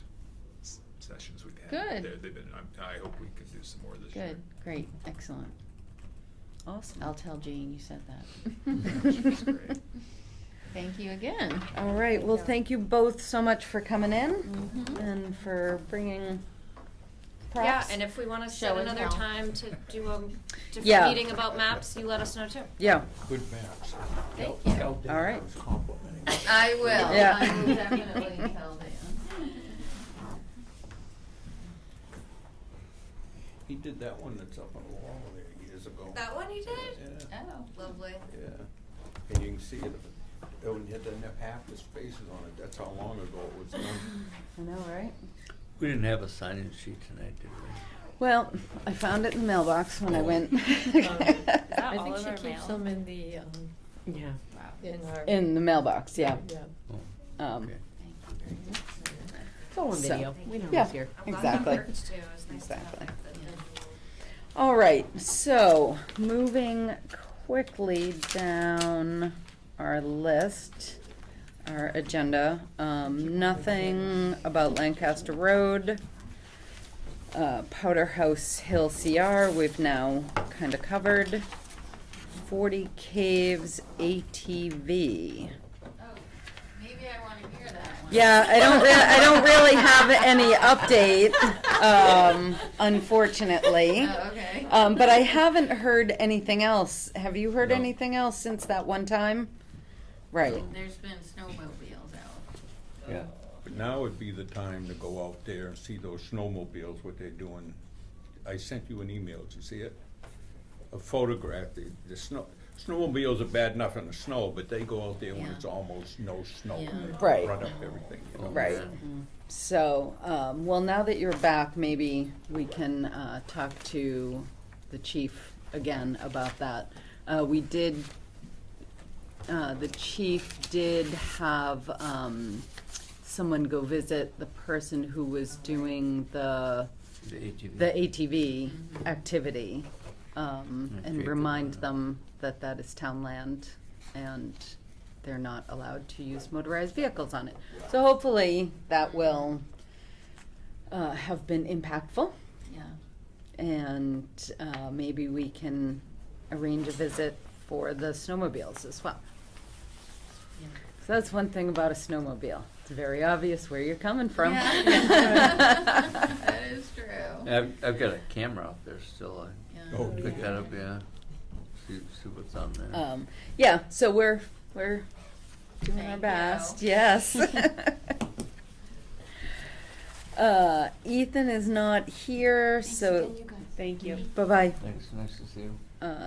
sessions we've had.
Good.
They've been, I hope we can do some more this year.
Good, great, excellent.
Awesome.
I'll tell Jane you said
That's
that.
great.
Thank you again.
All right. Well, thank you both so much for coming in
Mhm.
and for bringing props.
Yeah, and if we want to set
Show and
another
tell.
time to do a different
Yeah.
meeting about maps, you let us know too.
Yeah.
Good maps.
Thank
Tell-
you.
tell Dan
All right.
I was complimenting him.
I will,
Yeah.
I will definitely tell Dan.
He did that one that's up on the wall there years ago.
That one you did?
Yeah,
Oh.
Lovely.
yeah. And you can see it, when it doesn't have half the spaces on it, that's how long ago it was done.
I know, right?
We didn't have a sign-in sheet tonight, did we?
Well, I found it in the mailbox when I went.
I
all
think
in
she
our
keeps
mail?
them in the,
Yeah.
in our.
In the mailbox, yeah.
Yeah.
Um,
Okay.
Thank you very much.
It's all on
So,
video. We know
yeah.
who's here.
I'm glad
Exactly.
that works too. It was nice
Exactly.
to have that.
All right, so moving quickly down our list, our agenda. Nothing about Lancaster Road. Powder House Hill CR, we've now kind of covered. 40 Caves ATV.
Oh, maybe I wanna hear that one.
Yeah, I don't really have any update, unfortunately.
Oh, okay.
But I haven't heard anything else. Have you heard
No.
anything else since that one time? Right.
There's been snowmobiles out.
Yeah.
But now would be the time to go out there and see those snowmobiles, what they're doing. I sent you an email, did you see it? A photograph, the snowmobiles are bad enough in the snow, but they go out there when
Yeah.
it's almost no snow.
Yeah.
and they
Right.
Run up everything, you know?
Right. So, well, now that you're back, maybe we can talk to the chief again about that. We did, the chief did have someone go visit the person who was doing the
The ATV.
ATV activity, and
Okay,
remind
good.
them that that is town land and they're not allowed to use motorized vehicles on it. So hopefully that will have been impactful,
Yeah.
and maybe we can arrange a visit for the snowmobiles as well.
Yeah.
So that's one thing about a snowmobile. It's very obvious where you're coming from.
Yeah. That is true.
I've got a camera up there still.
Yeah.
Oh,
I pick that up, yeah. See what's on there.
Yeah, so we're doing our
Thank
best.
you.
Yes. Ethan is not here, so
Thank you.
bye-bye.
Thanks, nice to see you.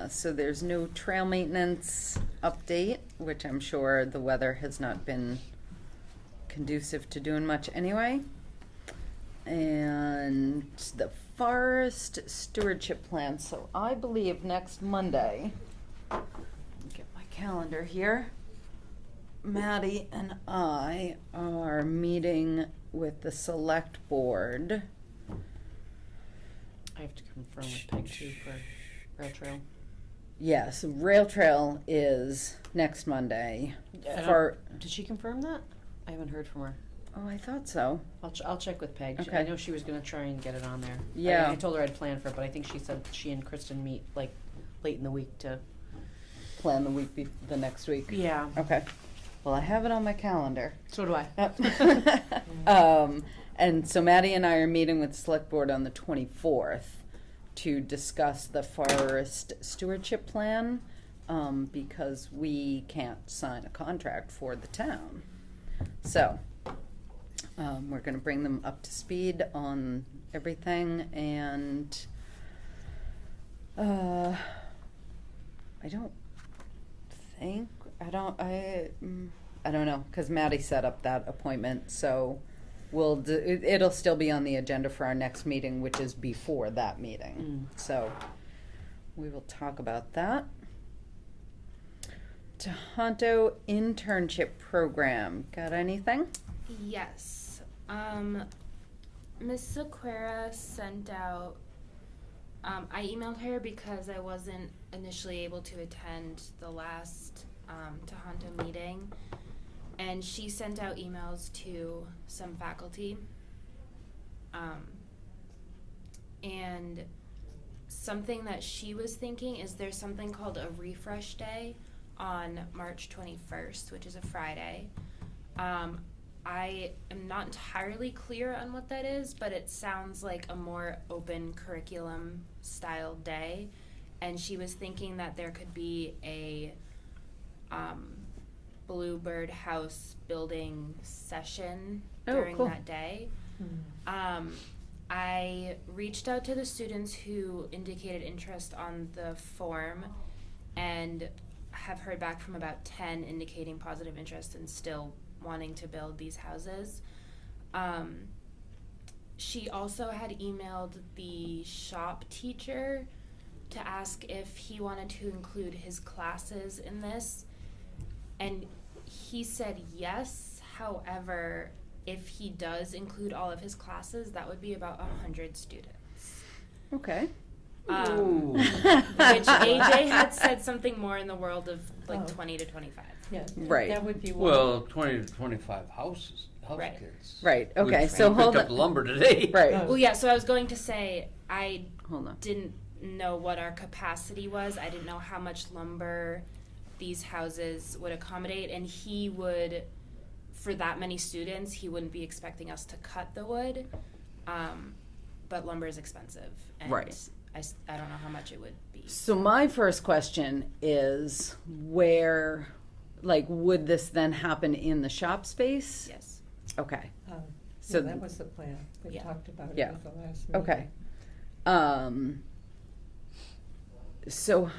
So there's no trail maintenance update, which I'm sure the weather has not been conducive to doing much anyway. And the forest stewardship plan, so I believe next Monday, get my calendar here, Maddie and I are meeting with the select board.
I have to confirm with Peg too for Rail Trail.
Yes, Rail Trail is next Monday.
Did she confirm that? I haven't heard from her.
Oh, I thought so.
I'll check with Peg. I
Okay.
know she was gonna try and get it on there.
Yeah.
I told her I'd plan for it, but I think she said she and Kristen meet like late in the week to.
Plan the week, the next week.
Yeah.
Okay. Well, I have it on my calendar.
So do I.
And so Maddie and I are meeting with the select board on the 24th to discuss the forest stewardship plan, because we can't sign a contract for the town. So, we're gonna bring them up to speed on everything, and, I don't know, cause Maddie set up that appointment, so it'll still be on the agenda for our next meeting, which is before that meeting. So, we will talk about that. Tohoto internship program, got anything?
Yes. Miss Sequeira sent out, I emailed her because I wasn't initially able to attend the last Tohoto meeting. And she sent out emails to some faculty. And something that she was thinking is there's something called a refresh day on March 21st, which is a Friday. I am not entirely clear on what that is, but it sounds like a more open curriculum style day. And she was thinking that there could be a Bluebird House building session during
cool.
that day. I reached out to the students who indicated interest on the form and have heard back from about 10 indicating positive interest and still wanting to build these houses. She also had emailed the shop teacher to ask if he wanted to include his classes in this, and he said yes. However, if he does include all of his classes, that would be about 100 students.
Okay.
Which AJ had said something more in the world of like 20 to 25.
Yeah,
Right.
that would be one.
Well, 20 to 25 house
Right.
kids.
Right,
We
okay, so hold
picked up
on.
lumber today.
Right,
Oh.
Well, yeah, so I was going to say, I
hold on.
didn't know what our capacity was. I didn't know how much lumber these houses would accommodate, and he would, for that many students, he wouldn't be expecting us to cut the wood. But lumber is expensive, and
Right.
I don't know how much it would be.
So my first question is where, like, would this then happen in the shop space?
Yes.
Okay,
So
So
that was the plan. We
Yeah.
talked about it
Yeah.
at the last meeting.
okay. So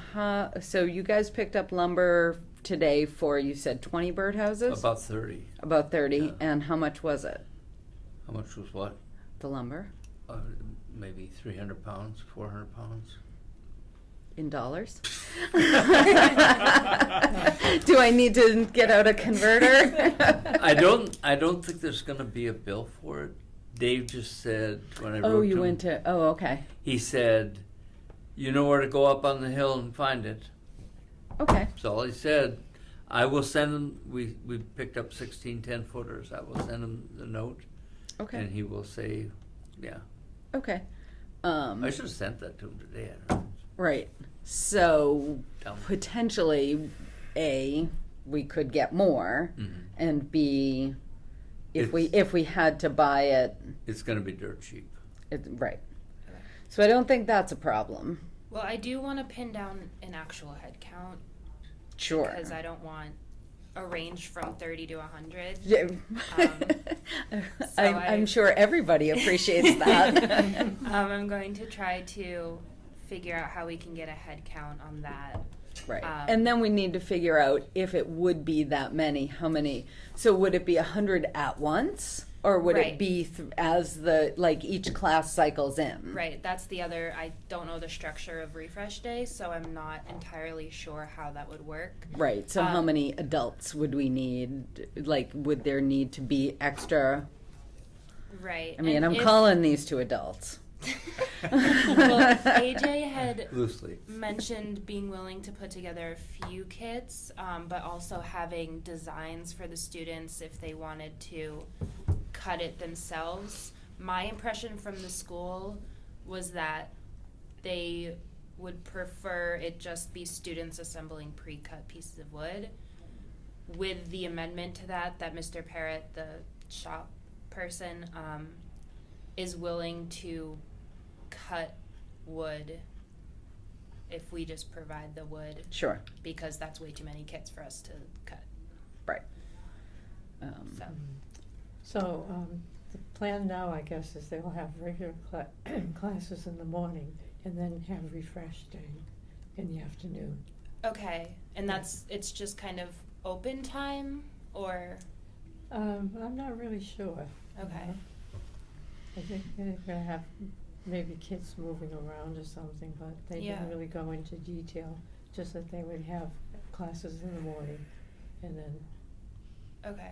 you guys picked up lumber today for, you said 20 birdhouses?
About 30.
About 30,
Yeah.
and how much was it,
How much was what?
the lumber,
Maybe 300 pounds, 400 pounds.
in dollars? Do I need to get out a converter?
I don't think there's going to be a bill for it. Dave just said when I wrote
Oh,
to
you
him,
went to, oh, okay,
he said, you know where to go up on the hill and find it.
okay,
That's all he said. I will send him, we picked up 16 10-footers. I will send him the note.
okay,
And he will say, yeah.
okay.
I should have sent that to him today. I don't know.
Right, so
Dumb.
potentially, A, we could get more,
Mhm.
and B, if
It's-
we had to buy it,
It's going to be dirt cheap.
right. So I don't think that's a problem.
Well, I do want to pin down an actual head count
Sure.
because I don't want a range from 30 to 100.
Yeah.
so
I'm sure everybody appreciates that.
I'm going to try to figure out how we can get a head count on that.
Right.
Um,
And then we need to figure out if it would be that many, how many. So would it be 100 at once? Or would it
Right.
be as the, like, each class cycles in?
Right, that's the other, I don't know the structure of Refresh Day, so I'm not entirely sure how that would work.
Right, so how
Um,
many adults would we need? Like, would there need to be extra?
Right.
I mean,
and
I'm
if-
calling these two adults.
Well, AJ had
Loosely.
mentioned being willing to put together a few kits, but also having designs for the students if they wanted to cut it themselves. My impression from the school was that they would prefer it just be students assembling pre-cut pieces of wood, with the amendment to that Mr. Parrott, the shop person, is willing to cut wood if we just provide the wood,
Sure,
because that's way too many kits for us to cut.
right.
So
So, the plan now, I guess, is they'll have regular classes in the morning and then have refresh day in the afternoon.
okay, and it's just kind of open time, or
I'm not really sure.
okay.
I think they're gonna have maybe kids moving around or something, but they
Yeah.
didn't really go into detail, just that they would have classes in the morning, and then,
Okay.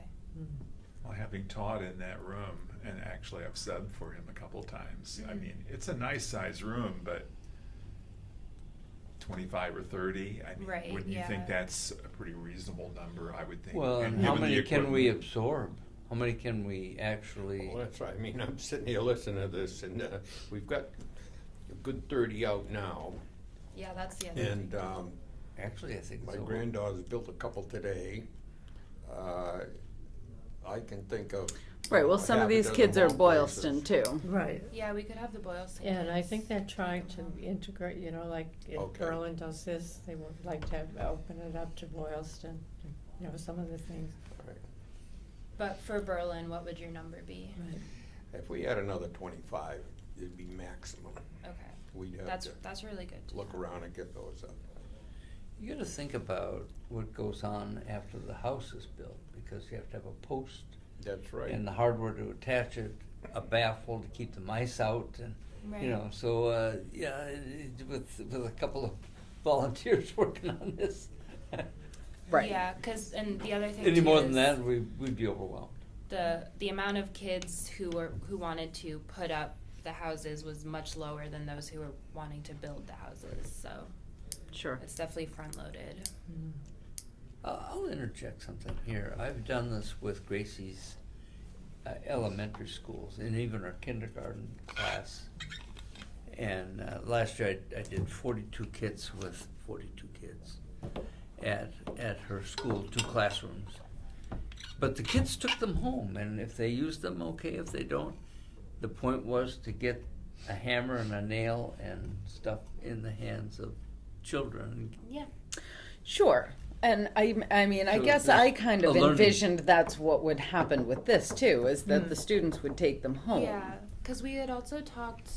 Well, having taught in that room, and actually I've subbed for him a couple times, I
Mhm.
mean, it's a nice sized room, but 25 or 30, I mean,
Right,
wouldn't you think
yeah.
that's a pretty reasonable number, I would think?
Well, and
given
how
the
many can we
equipment-
absorb? How many can we actually?
Well, that's right. I mean, I'm sitting here listening to this, and we've got a good 30 out now.
Yeah, that's the other
And
thing.
Actually, I think
my
so.
granddaughter's built a couple today. I can think of.
Right, well, some of
half a
these
dozen
kids are
home
Boylston
places.
too.
right.
Yeah, we could have the Boylston.
And I
kids.
think they're trying to integrate, you know, like if
Okay.
Berlin does this, they would like to open it up to Boylston, you know, some of the things.
Right.
But for Berlin, what would your number be?
Right.
If we had another 25, it'd be maximum.
Okay.
We'd have
That's
to
really good to
look
know.
around and get those up.
You gotta think about what goes on after the house is built, because you have to have a post
That's right.
and the hardware to attach it, a baffle to keep the mice out, and,
Right.
you know, so, yeah, with a couple of volunteers working on this.
Right.
Yeah, because and the other thing
Any
too
more than
is
that, we'd be overwhelmed.
the amount of kids who wanted to put up the houses was much lower than those who were wanting to build the houses. So
Sure.
it's definitely front loaded.
Mm.
I'll interject something here. I've done this with Gracie's elementary schools and even our kindergarten class. And last year I did 42 kids with 42 kids at her school, 2 classrooms. But the kids took them home, and if they used them, okay. If they don't, the point was to get a hammer and a nail and stuff in the hands of children.
Yeah.
Sure. And I mean, I
So
guess
there's
I kind of
a learning-
envisioned that's what would happen with this too, is that the students would take them home.
Yeah, because we had also talked.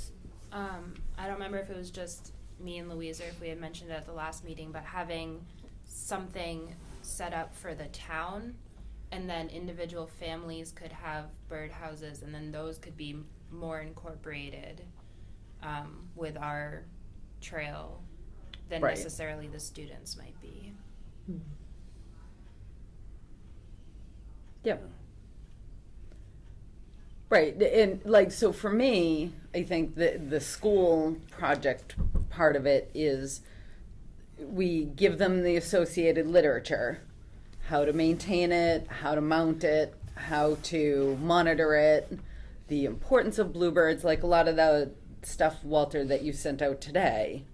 I don't remember if it was just me and Louise or if we had mentioned it at the last meeting, but having something set up for the town, and then individual families could have birdhouses, and then those could be more incorporated with our trail than
Right.
necessarily the students might be.
Mm.
Yep. Right, and like, so for me, I think the school project part of it is we give them the associated literature, how to maintain it, how to mount it, how to monitor it, the importance of bluebirds, like a lot of the stuff, Walter, that you sent out today.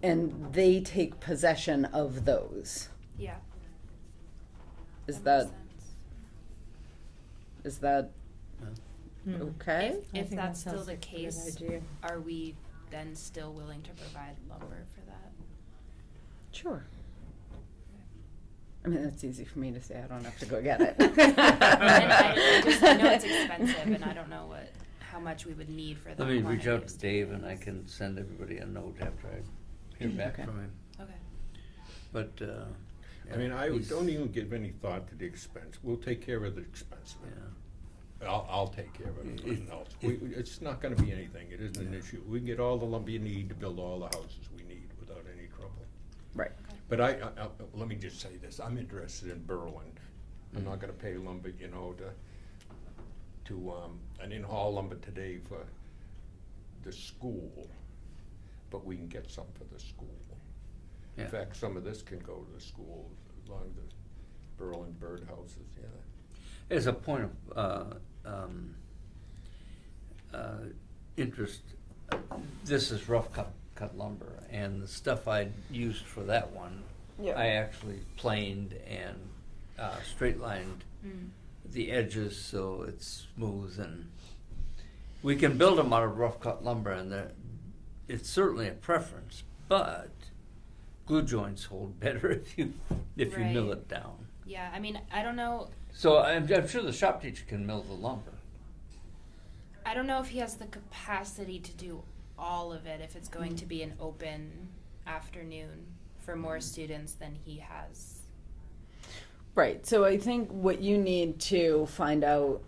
And they take possession of those.
Yeah.
Is
makes
that,
sense.
is that
Mm.
okay?
I
If
think
that's
that
still
sounds
the
like a good
case,
idea.
are we then still willing to provide lumber for that?
Sure. I mean, that's easy for me to say. I don't have to go get it.
And I just I know it's expensive, and I don't know how much we would need for that.
Let me reach
quantity
out
of
to Dave and I
students.
can send everybody a note after I hear back
Okay.
from him.
Okay.
But,
I mean, I
he's-
don't even give any thought to the expense. We'll take care of the expense.
Yeah.
I'll take care of it.
It-
No, it's not gonna be anything. It isn't an issue. We can get all the lumber you need to build all the houses we need without any trouble.
Right.
But let me just say this, I'm interested in Berlin. I'm not gonna pay lumber, you know, I didn't haul lumber today for the school, but we can get some for the school.
Yeah.
In fact, some of this can go to the school, along the Berlin birdhouses, yeah.
As a point of interest, this is rough cut lumber, and the stuff I used for that one,
Yeah.
I actually planed and straight lined
Mm.
the edges so it's smooth, and we can build them out of rough cut lumber, and it's certainly a preference, but glue joints hold better if you mill
Right.
it down.
Yeah, I mean, I don't know.
So I'm sure the shop teacher can mill the lumber.
I don't know if he has the capacity to do all of it if it's going to be an open afternoon for more students than he has.
Right. So I think what you need to find out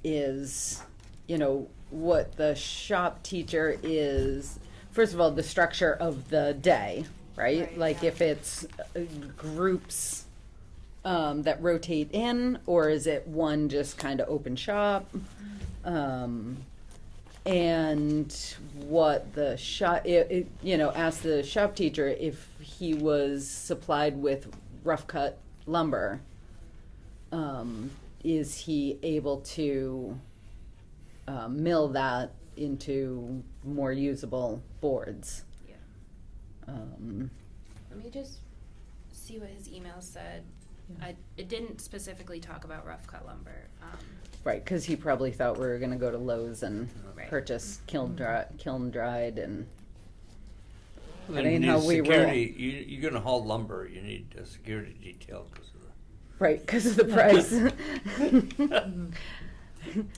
is, you know, what the shop teacher is. First of all, the structure of the day, right?
Right,
Like
yeah.
if it's groups that rotate in, or is it one just kind of open shop? And what the shop, ask the shop teacher if he was supplied with rough cut lumber. Is he able to mill that into more usable boards?
Yeah. Let me just see what his email said. It didn't specifically talk about rough cut lumber.
Right, because he probably thought we were going to go to Lowe's and
Right.
purchase kiln dried and.
Then
That
you
ain't
need
how we roll.
security. You're gonna haul lumber, you need a security detail because of the.
Right, because of the price.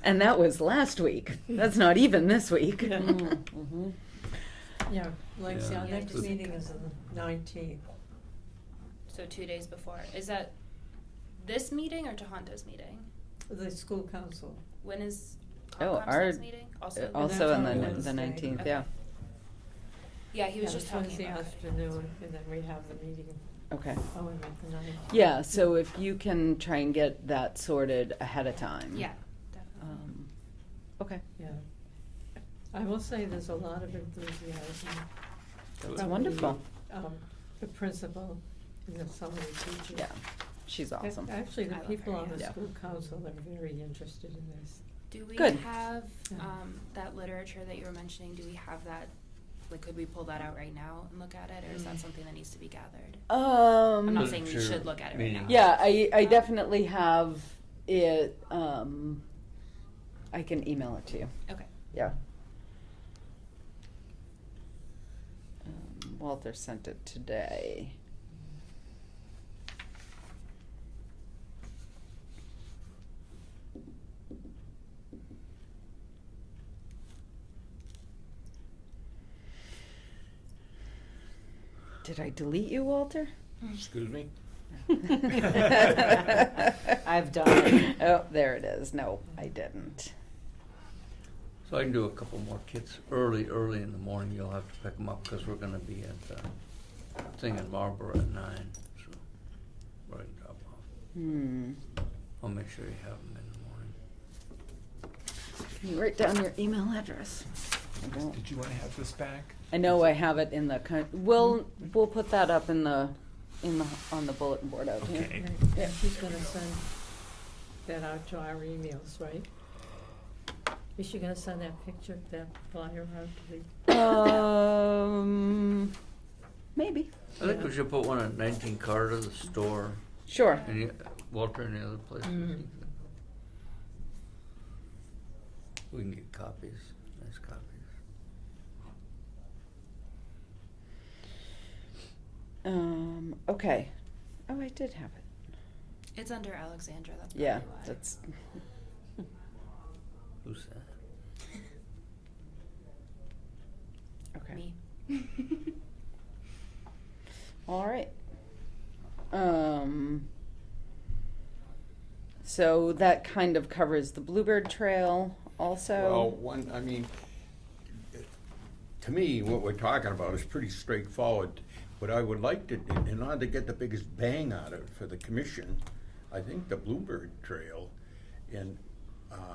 And that was last week. That's not even this week.
Yeah, like, see, our
Yeah.
next
Yeah.
meeting is on the 19th.
So 2 days before. Is that this meeting or Tohonto's meeting?
The school council.
When is
Oh,
Concom's
our-
next meeting? Also.
Also
on
on the
Wednesday.
19th,
Okay.
yeah.
Yeah, he was
Yeah,
just talking
Wednesday
about.
afternoon, and then we have the meeting.
Okay.
Oh, and at the 19th.
Yeah, so if you can try and get that sorted ahead of time.
Yeah, definitely.
Okay.
Yeah. I will say there's a lot of enthusiasm.
That's
from
wonderful.
The principal and some of the teachers.
Yeah, she's awesome.
Actually, the
I love
people
her,
on the
yeah.
school council are very interested in this.
Do we
Good.
have
Yeah.
that literature that you were mentioning? Do we have that? Like, could we pull that out right now and look at it, or is that something that needs to be gathered? I'm not saying we
Literature
should look at it right now.
meaning-
Yeah, I definitely have it, I can email it to you.
Okay.
Yeah. Walter sent it today. Did I delete you, Walter?
Excuse me?
I've done it. Oh, there it is. No, I didn't.
So I can do a couple more kits early in the morning. You'll have to pick them up because we're gonna be at the thing in Marlboro at 9. So right drop off. I'll make sure you have them in the morning.
Can you write down your email address? I don't.
Did you want to have this back?
I know I have it in the. We'll put that up on the bulletin board out here.
Okay.
Yeah.
She's gonna send that out to our emails, right? Is she gonna send that picture, that flyer out to the?
Maybe.
I think we should put one at 19 Carter, the store.
Sure.
Any, Walter, any other places?
Mm.
We can get copies, nice copies.
Okay. Oh, I did have it.
It's under Alexandra. That's probably
Yeah,
why.
that's.
Who's that?
Okay.
Me.
All right. So that kind of covers the Bluebird Trail also.
Well, to me, what we're talking about is pretty straightforward. What I would like to, in order to get the biggest bang out of it for the commission, I think the Bluebird Trail, and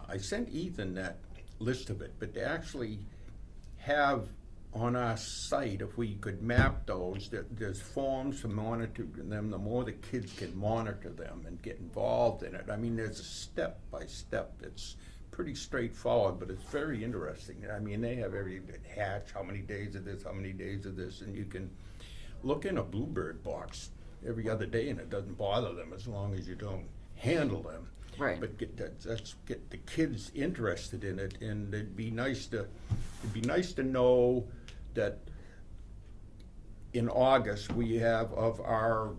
I sent Ethan that list of it, but to actually have on our site, if we could map those, there's forms to monitor them, the more the kids can monitor them and get involved in it. I mean, there's a step by step that's pretty straightforward, but it's very interesting. I mean, they have every hatch, how many days of this, how many days of this, and you can look in a Bluebird box every other day and it doesn't bother them as long as you don't handle them.
Right.
But get the kids interested in it, and it'd be nice to know that in August we have, of our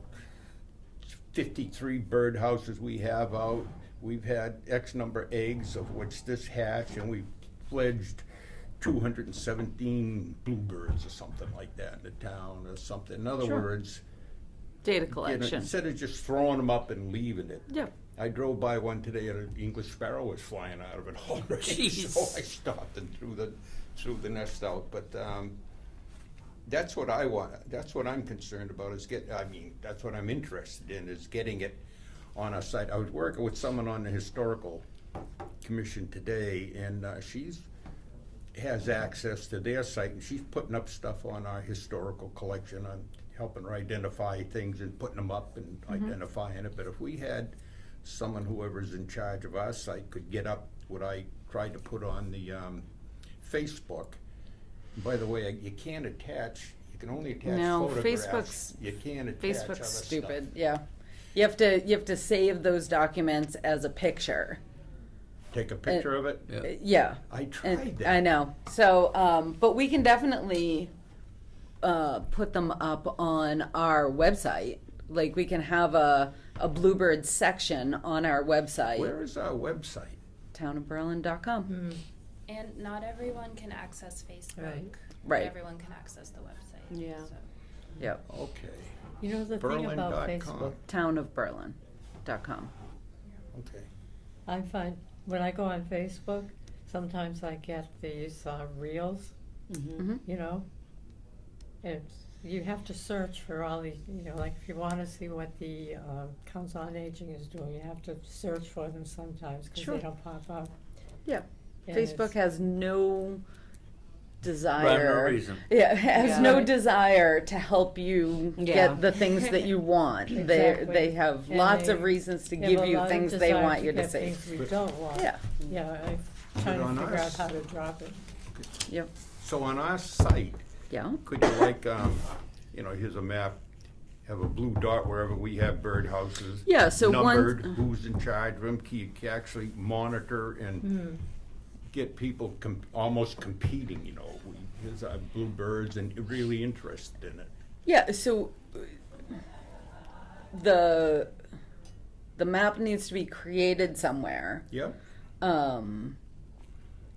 53 bird houses we have out, we've had X number eggs, of which this hatch, and we've fledged 217 bluebirds or something like that in the town or something. In other
Sure.
words,
Data
you know,
collection.
instead of just throwing them up and leaving it.
Yeah.
I drove by one today and an English sparrow was flying out of it already.
Jeez.
So I stopped and threw the nest out. But that's what I want, that's what I'm concerned about, is that's what I'm interested in, is getting it on our site. I was working with someone on the historical commission today, and she's has access to their site, and she's putting up stuff on our historical collection, on helping her identify things and putting them up and identifying it. But if we had someone, whoever's in charge of our site, could get up what I tried to put on the Facebook. By the way, you can't attach, you can only attach
No,
photographs.
Facebook's-
You can't attach other
Facebook's
stuff.
stupid, yeah. You have to save those documents as a picture.
Take a picture of it?
Yeah.
Yeah.
I
And-
tried that.
I know. So, but we can definitely put them up on our website. Like, we can have a Bluebird section on our website,
Where is our website?
townofberlin.com.
And not everyone can access Facebook.
Right.
Right.
Not everyone can access the website.
Yeah.
So.
Yep.
Okay,
You know, the thing about
Berlin.com.
Facebook,
townofberlin.com.
okay.
I find, when I go on Facebook, sometimes I get these reels,
Mm-hmm.
you know? It's, you have to search for all these, you know, like if you want to see what the Council on Aging is doing, you have to search for them sometimes because
Sure.
they don't pop up.
Yeah.
And
Facebook
it's-
has no desire.
Rhyme or reason.
Yeah, has
Yeah.
no desire to help you
Yeah.
get the things that you want.
Exactly.
They have
And
lots
they
of reasons to
They
give
have a
you
lot of
things they
desire
want you to
get
see.
things we don't want.
Yeah.
Yeah, I'm trying
on
to figure
our
out how to drop it.
Yep.
So on our site,
Yeah.
could you here's a map, have a blue dot wherever we have birdhouses.
Yeah, so once-
numbered, who's in charge of them, you can actually monitor and get people almost competing, here's our bluebirds and really interested in it.
Yeah, so the map needs to be created somewhere.
Yep.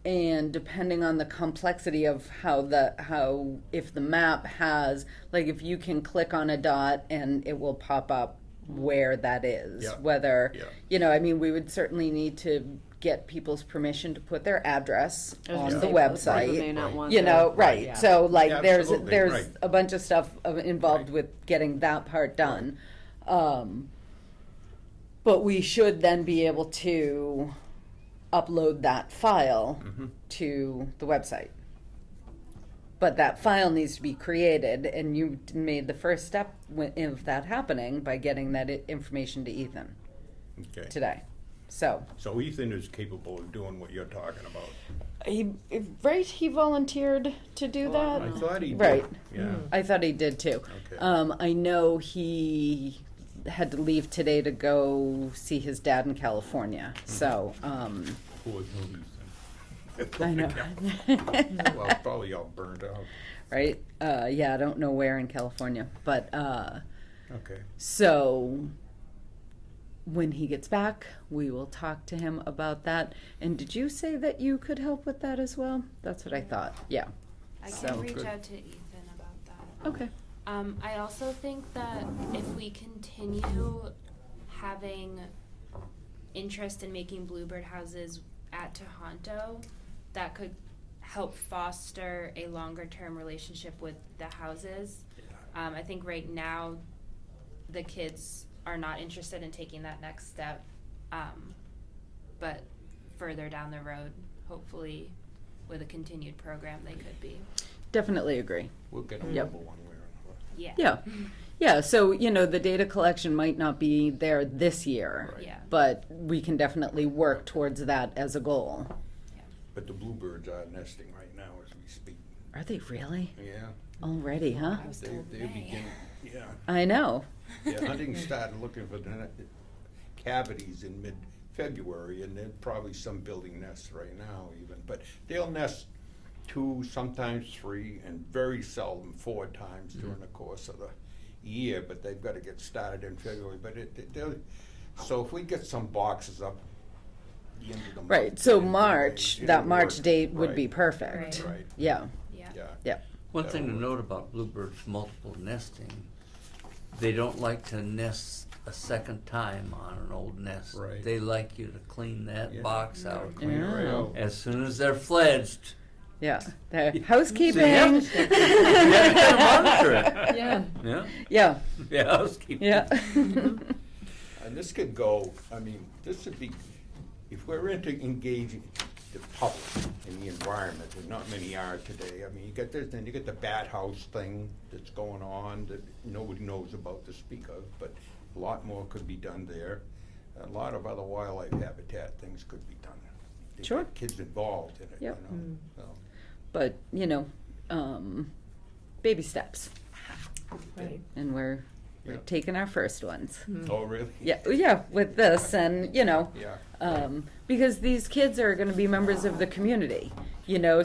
And depending on the complexity of how if the map has, like, if you can click on a dot and it will pop up where that is,
Yeah.
whether
Yeah.
we would certainly need to get people's permission to put their address
I was
on
gonna
the
say, most people
website.
may not want
You know,
that.
right?
Yeah.
So like,
Yeah,
there's
absolutely, right.
a bunch of stuff involved
Right.
with getting that part done. But we should then be able to upload that file to the website. But that file needs to be created, and you made the first step of that happening by getting that information to Ethan
Okay.
today. So
So Ethan is capable of doing what you're talking about.
he volunteered to do that.
I thought he did.
Right.
Yeah.
I thought he did too.
Okay.
I know he had to leave today to go see his dad in California. So,
Poor Ethan.
I know.
Well, probably all burned out.
Right? Yeah, I don't know where in California. But,
Okay.
so when he gets back, we will talk to him about that. And did you say that you could help with that as well? That's what I thought. Yeah.
I can
So-
reach
Good.
out to Ethan about that.
Okay.
I also think that if we continue having interest in making bluebird houses at Tohoto, that could help foster a longer term relationship with the houses. I think right now the kids are not interested in taking that next step, but further down the road, hopefully with a continued program, they could be.
Definitely agree.
We'll get a
Yep.
mobile one way or another.
Yeah.
Yeah. Yeah, so, the data collection might not be there this year.
Right.
Yeah.
But we can definitely work towards that as a goal.
But the bluebirds are nesting right now as we speak.
Are they really?
Yeah.
Already, huh?
I was
They,
told
they're
May.
beginning, yeah.
I know.
Yeah, hunting started looking for the cavities in mid-February, and there's probably some building nests right now even. But they'll nest 2, sometimes 3, and very seldom 4 times during the course of the year. But they've got to get started in February. But so if we get some boxes up the end of the month.
Right, so
it'll
March,
it'll
that March
work.
date would be
Right.
perfect.
Right.
Yeah,
Yeah.
Yeah.
yeah.
One thing to note about bluebirds multiple nesting, they don't like to nest a second time on an old nest.
Right.
They like you to clean that
Yeah.
box out.
Clean it right
Yeah.
out.
As soon as they're fledged,
Yeah, the
So you
housekeeping.
have to- you have to kind of monitor it.
Yeah.
Yeah,
Yeah,
yeah, housekeeping.
yeah.
And this could go, I mean, this would be, if we're into engaging the public in the environment, and not many are today, I mean, you get this, then you get the bat house thing that's going on that nobody knows about to speak of, but a lot more could be done there. A lot of other wildlife habitat things could be done. To get
Sure.
Kids involved in it, you
Yep.
know, so.
But, baby steps,
Right.
and we're
Yeah.
taking our first ones.
Oh, really?
Yeah, with this, and,
Yeah.
because these kids are gonna be members of the community,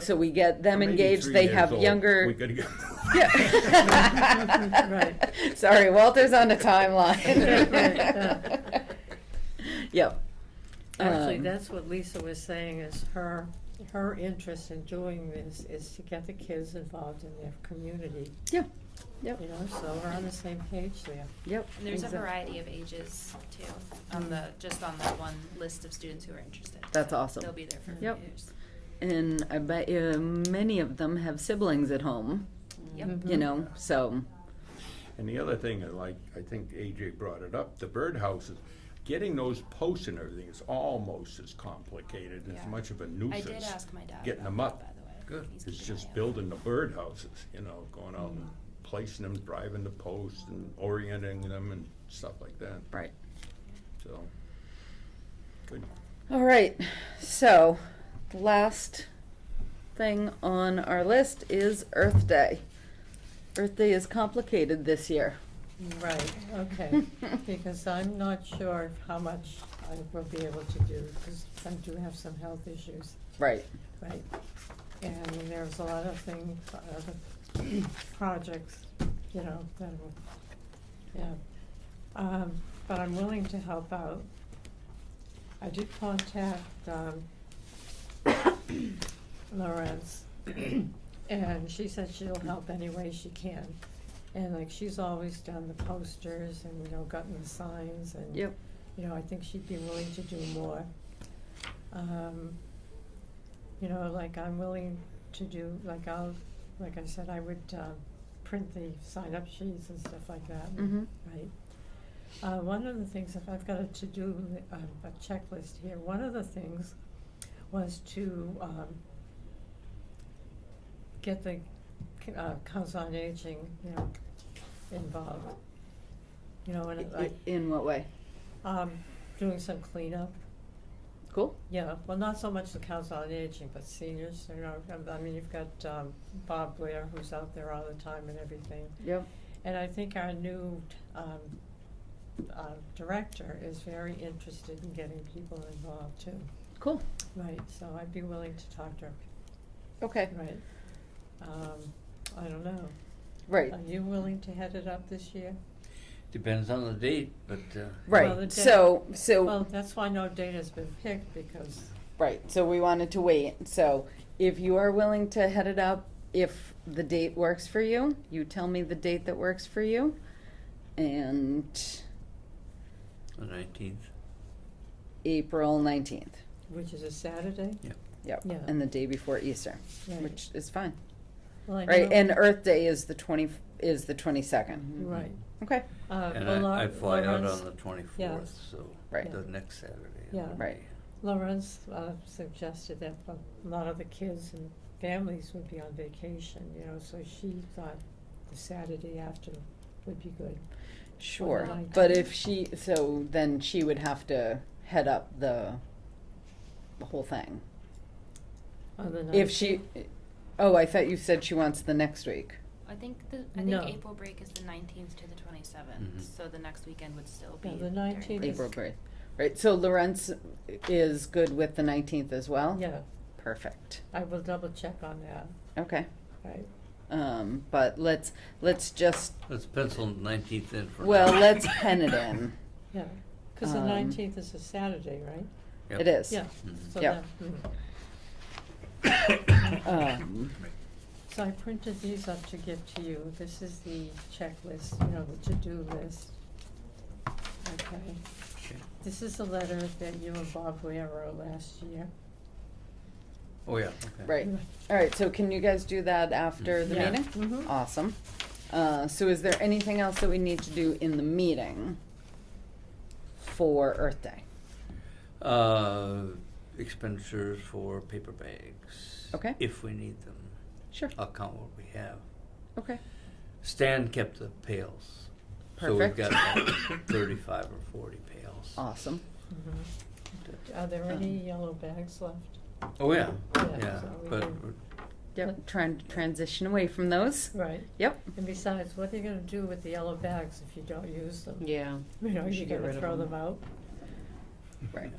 so we get them
Maybe
engaged,
3
they
years
have
old.
younger.
We gotta get.
Yeah.
Right.
Sorry, Walter's on a timeline.
Yeah.
Yep.
Actually,
Um,
that's what Lisa was saying, is her interest in doing this is to get the kids involved in their community,
Yeah, yep,
so we're on the same page there.
yep.
And there's a
exact-
variety of ages too, just on the one list of students who are interested.
That's
So
awesome.
They'll be there for
Yep.
years.
And I bet many of them have siblings at home,
Yep.
so,
And the other thing, I think AJ brought it up, the birdhouses, getting those posts and everything is almost as complicated, as
Yeah.
much of a
I
nuisance.
did ask my dad
Getting
about
them
that,
up.
by the way.
Good.
He's
It's
keeping
just
an eye on it.
building the birdhouses, going out and placing them, driving the posts and orienting them and stuff like that,
right.
so. Good.
All right, so, the last thing on our list is Earth Day. Earth Day is complicated this year.
Right, okay, because I'm not sure how much I will be able to do, because I do have some health issues,
Right.
right? And there's a lot of things, other projects, that will, yeah. But I'm willing to help out. I did contact, Lawrence, and she said she'll help any way she can. And she's always done the posters and, gotten the signs and.
Yep.
I think she'd be willing to do more. I'm willing to do, like I said, I would, print the sign-up sheets and stuff like that,
Mhm.
right? One of the things, if I've got a to-do, a checklist here, one of the things was to, get the, Council on Aging, involved. And
In what way?
doing some cleanup.
Cool.
Yeah, well, not so much the Council on Aging, but seniors, you've got, Bob Blair, who's out there all the time and everything.
Yep.
And I think our new, director is very interested in getting people involved too.
Cool.
Right, so I'd be willing to talk to her,
Okay.
right? I don't know.
Right.
Are you willing to head it up this year?
Depends on the date, but,
Well,
Right.
the date-
So
Well, that's why no date has been picked, because,
right. So we wanted to wait. So if you are willing to head it up, if the date works for you, you tell me the date that works for you, and
the 19th.
April 19th.
which is a Saturday?
Yep.
Yeah.
And the day before Easter,
Right.
which is fine.
Well, I
Right.
know-
And Earth Day is the 22nd.
Right.
Okay.
And
well,
I fly out
Lawrence-
on the 24th,
yeah.
so
Right.
the next Saturday.
Yeah.
would
Right.
be-
Lawrence suggested that a lot of the kids and families would be on vacation, so she thought the Saturday after would be good.
Sure.
Well,
But if so then she would have to head up the whole thing.
On the
If she,
19th.
oh, I thought you said she wants the next week.
I think
No.
April break is the 19th to the 27th,
Mhm.
so the next weekend would still be.
Yeah, the
during
19th
break.
is-
April break. Right, so Lorenz is good with the 19th as well?
Yeah,
Perfect.
I will double check on that,
Okay.
right?
But let's just,
Let's pencil 19th in for now.
well, let's pen it in.
Yeah, because the
Um,
19th is a Saturday, right?
Yep.
It is.
Yeah,
Mhm.
so
Yeah.
that,
So
I printed these up to give to you. This is the checklist, the to-do list. Okay.
Okay.
This is a letter that you and Bob Ware wrote last year.
Oh, yeah, okay.
Right. All right, so can you guys do that after the
Yeah.
meeting?
Mhm.
Awesome. So is there anything else that we need to do in the meeting for Earth Day?
Expenditures for paper bags.
Okay.
If we need them.
Sure.
I'll count what we have.
Okay.
Stan kept the pails. So we've
Perfect.
got about 35 or 40 pails.
Awesome.
Are there any yellow bags left?
Oh, yeah,
Yeah,
yeah,
so we
but
can-
Yep, trying to transition away from those.
Right.
Yep.
And besides, what are you gonna do with the yellow bags if you don't use them?
Yeah.
You know,
We
you're
should get
gonna
rid of
throw
them.
them out?
Right.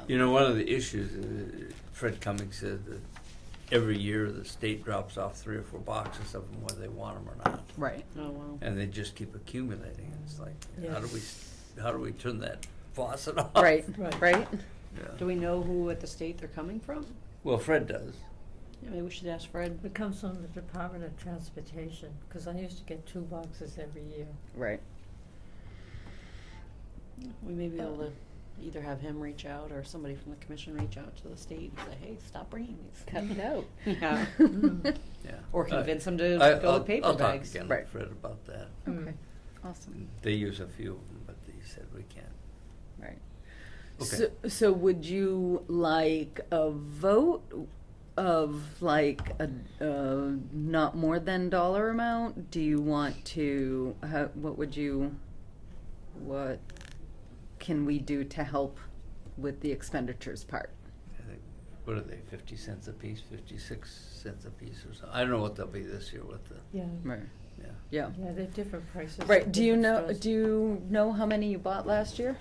you know, one of the issues, Fred Cummings said that every year the state drops off 3 or 4 boxes of them whether they want them or not.
Right.
Oh, wow.
And they just keep accumulating. It's like,
Yeah.
how do we turn that faucet off?
Right.
Right.
Right.
Yeah.
Do we know who at the state they're coming from?
Well, Fred does.
Yeah, maybe we should ask Fred.
It comes from the Department of Transportation, because I used to get 2 boxes every year.
Right.
We may be able to either have him reach out or somebody from the commission reach out to the state and say, hey, stop bringing these.
Cut it out.
Yeah.
Yeah.
Or convince them to
I-
go
I'll-
with paper
I'll talk
bags.
again
Right.
with Fred about that.
Okay. Awesome.
They use a few of them, but they said we can't.
Right.
Okay.
So would you like a vote of like a not more than dollar amount? Do you want to, what can we do to help with the expenditures part?
I think, what are they, 50 cents a piece, 56 cents a piece or something? I don't know what they'll be this year with the,
Yeah,
Right.
yeah.
Yeah.
yeah, they're different prices.
Right.
at
Do you
different
know,
stores.
do you know how many you bought last year?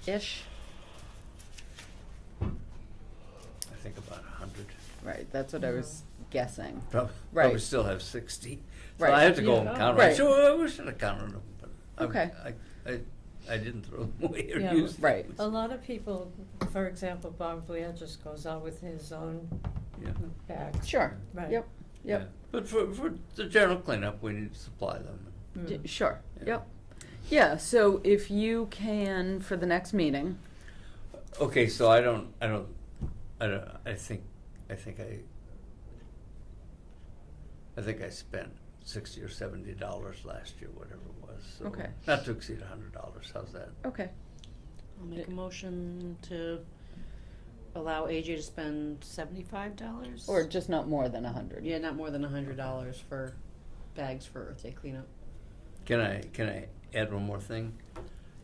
Ish?
I think about 100.
Right, that's what I was guessing.
Probably
Right.
still have 60. So
Right.
I have to go
Yeah.
and count them.
Right.
Sure, we should have counted them, but
Okay.
I didn't throw them away or
Yeah.
use them.
Right.
A lot of people, for example, Bob Blair just goes out with his own
Yeah.
bags.
Sure.
Right.
Yep.
Yeah.
Yep.
But for the general cleanup, we need to supply them.
Mm.
Sure.
Yeah.
Yep. Yeah. So if you can for the next meeting.
Okay, so I think I spent $60 or $70 last year, whatever it was. So
Okay.
not to exceed $100. How's that?
Okay.
I'll make a motion to allow AJ to spend $75.
Or just not more than 100.
Yeah, not more than $100 for bags for Earth Day cleanup.
Can I add one more thing?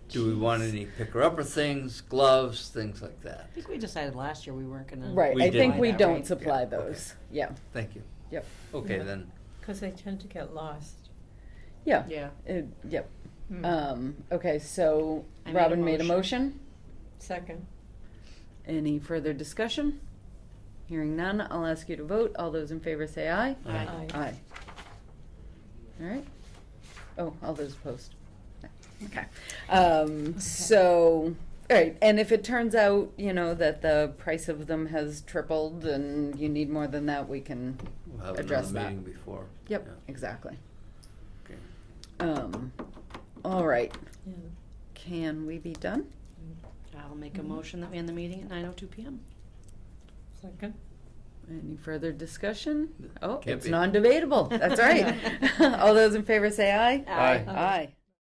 Do we want any picker-upper things, gloves, things like that?
I think we decided last year we weren't gonna.
Right.
We
I
did.
think we
That,
don't
right?
supply
Yeah,
those. Yeah.
Thank you.
Yep.
Okay,
Yeah.
then.
Because they tend to get lost.
Yeah.
Yeah.
Yep.
Mm.
Okay. So
I made a
Robin made a
motion.
motion.
Second.
Any further discussion? Hearing none, I'll ask you to vote. All those in favor say aye.
Aye.
Aye. All right. Oh, all those opposed. Okay. So, all right. And if it turns out, that the price of them has tripled and you need more than that, we can
We'll have
address
another
that.
meeting before.
Yep,
Yeah.
exactly.
Okay.
All right.
Yeah.
Can we be done?
I'll make a motion that we end the meeting at 9:02 p.m.
Second.
Any further discussion? Oh,
Can't
it's
be.
non-debatable. That's right. All those in favor say aye.
Aye.
Aye.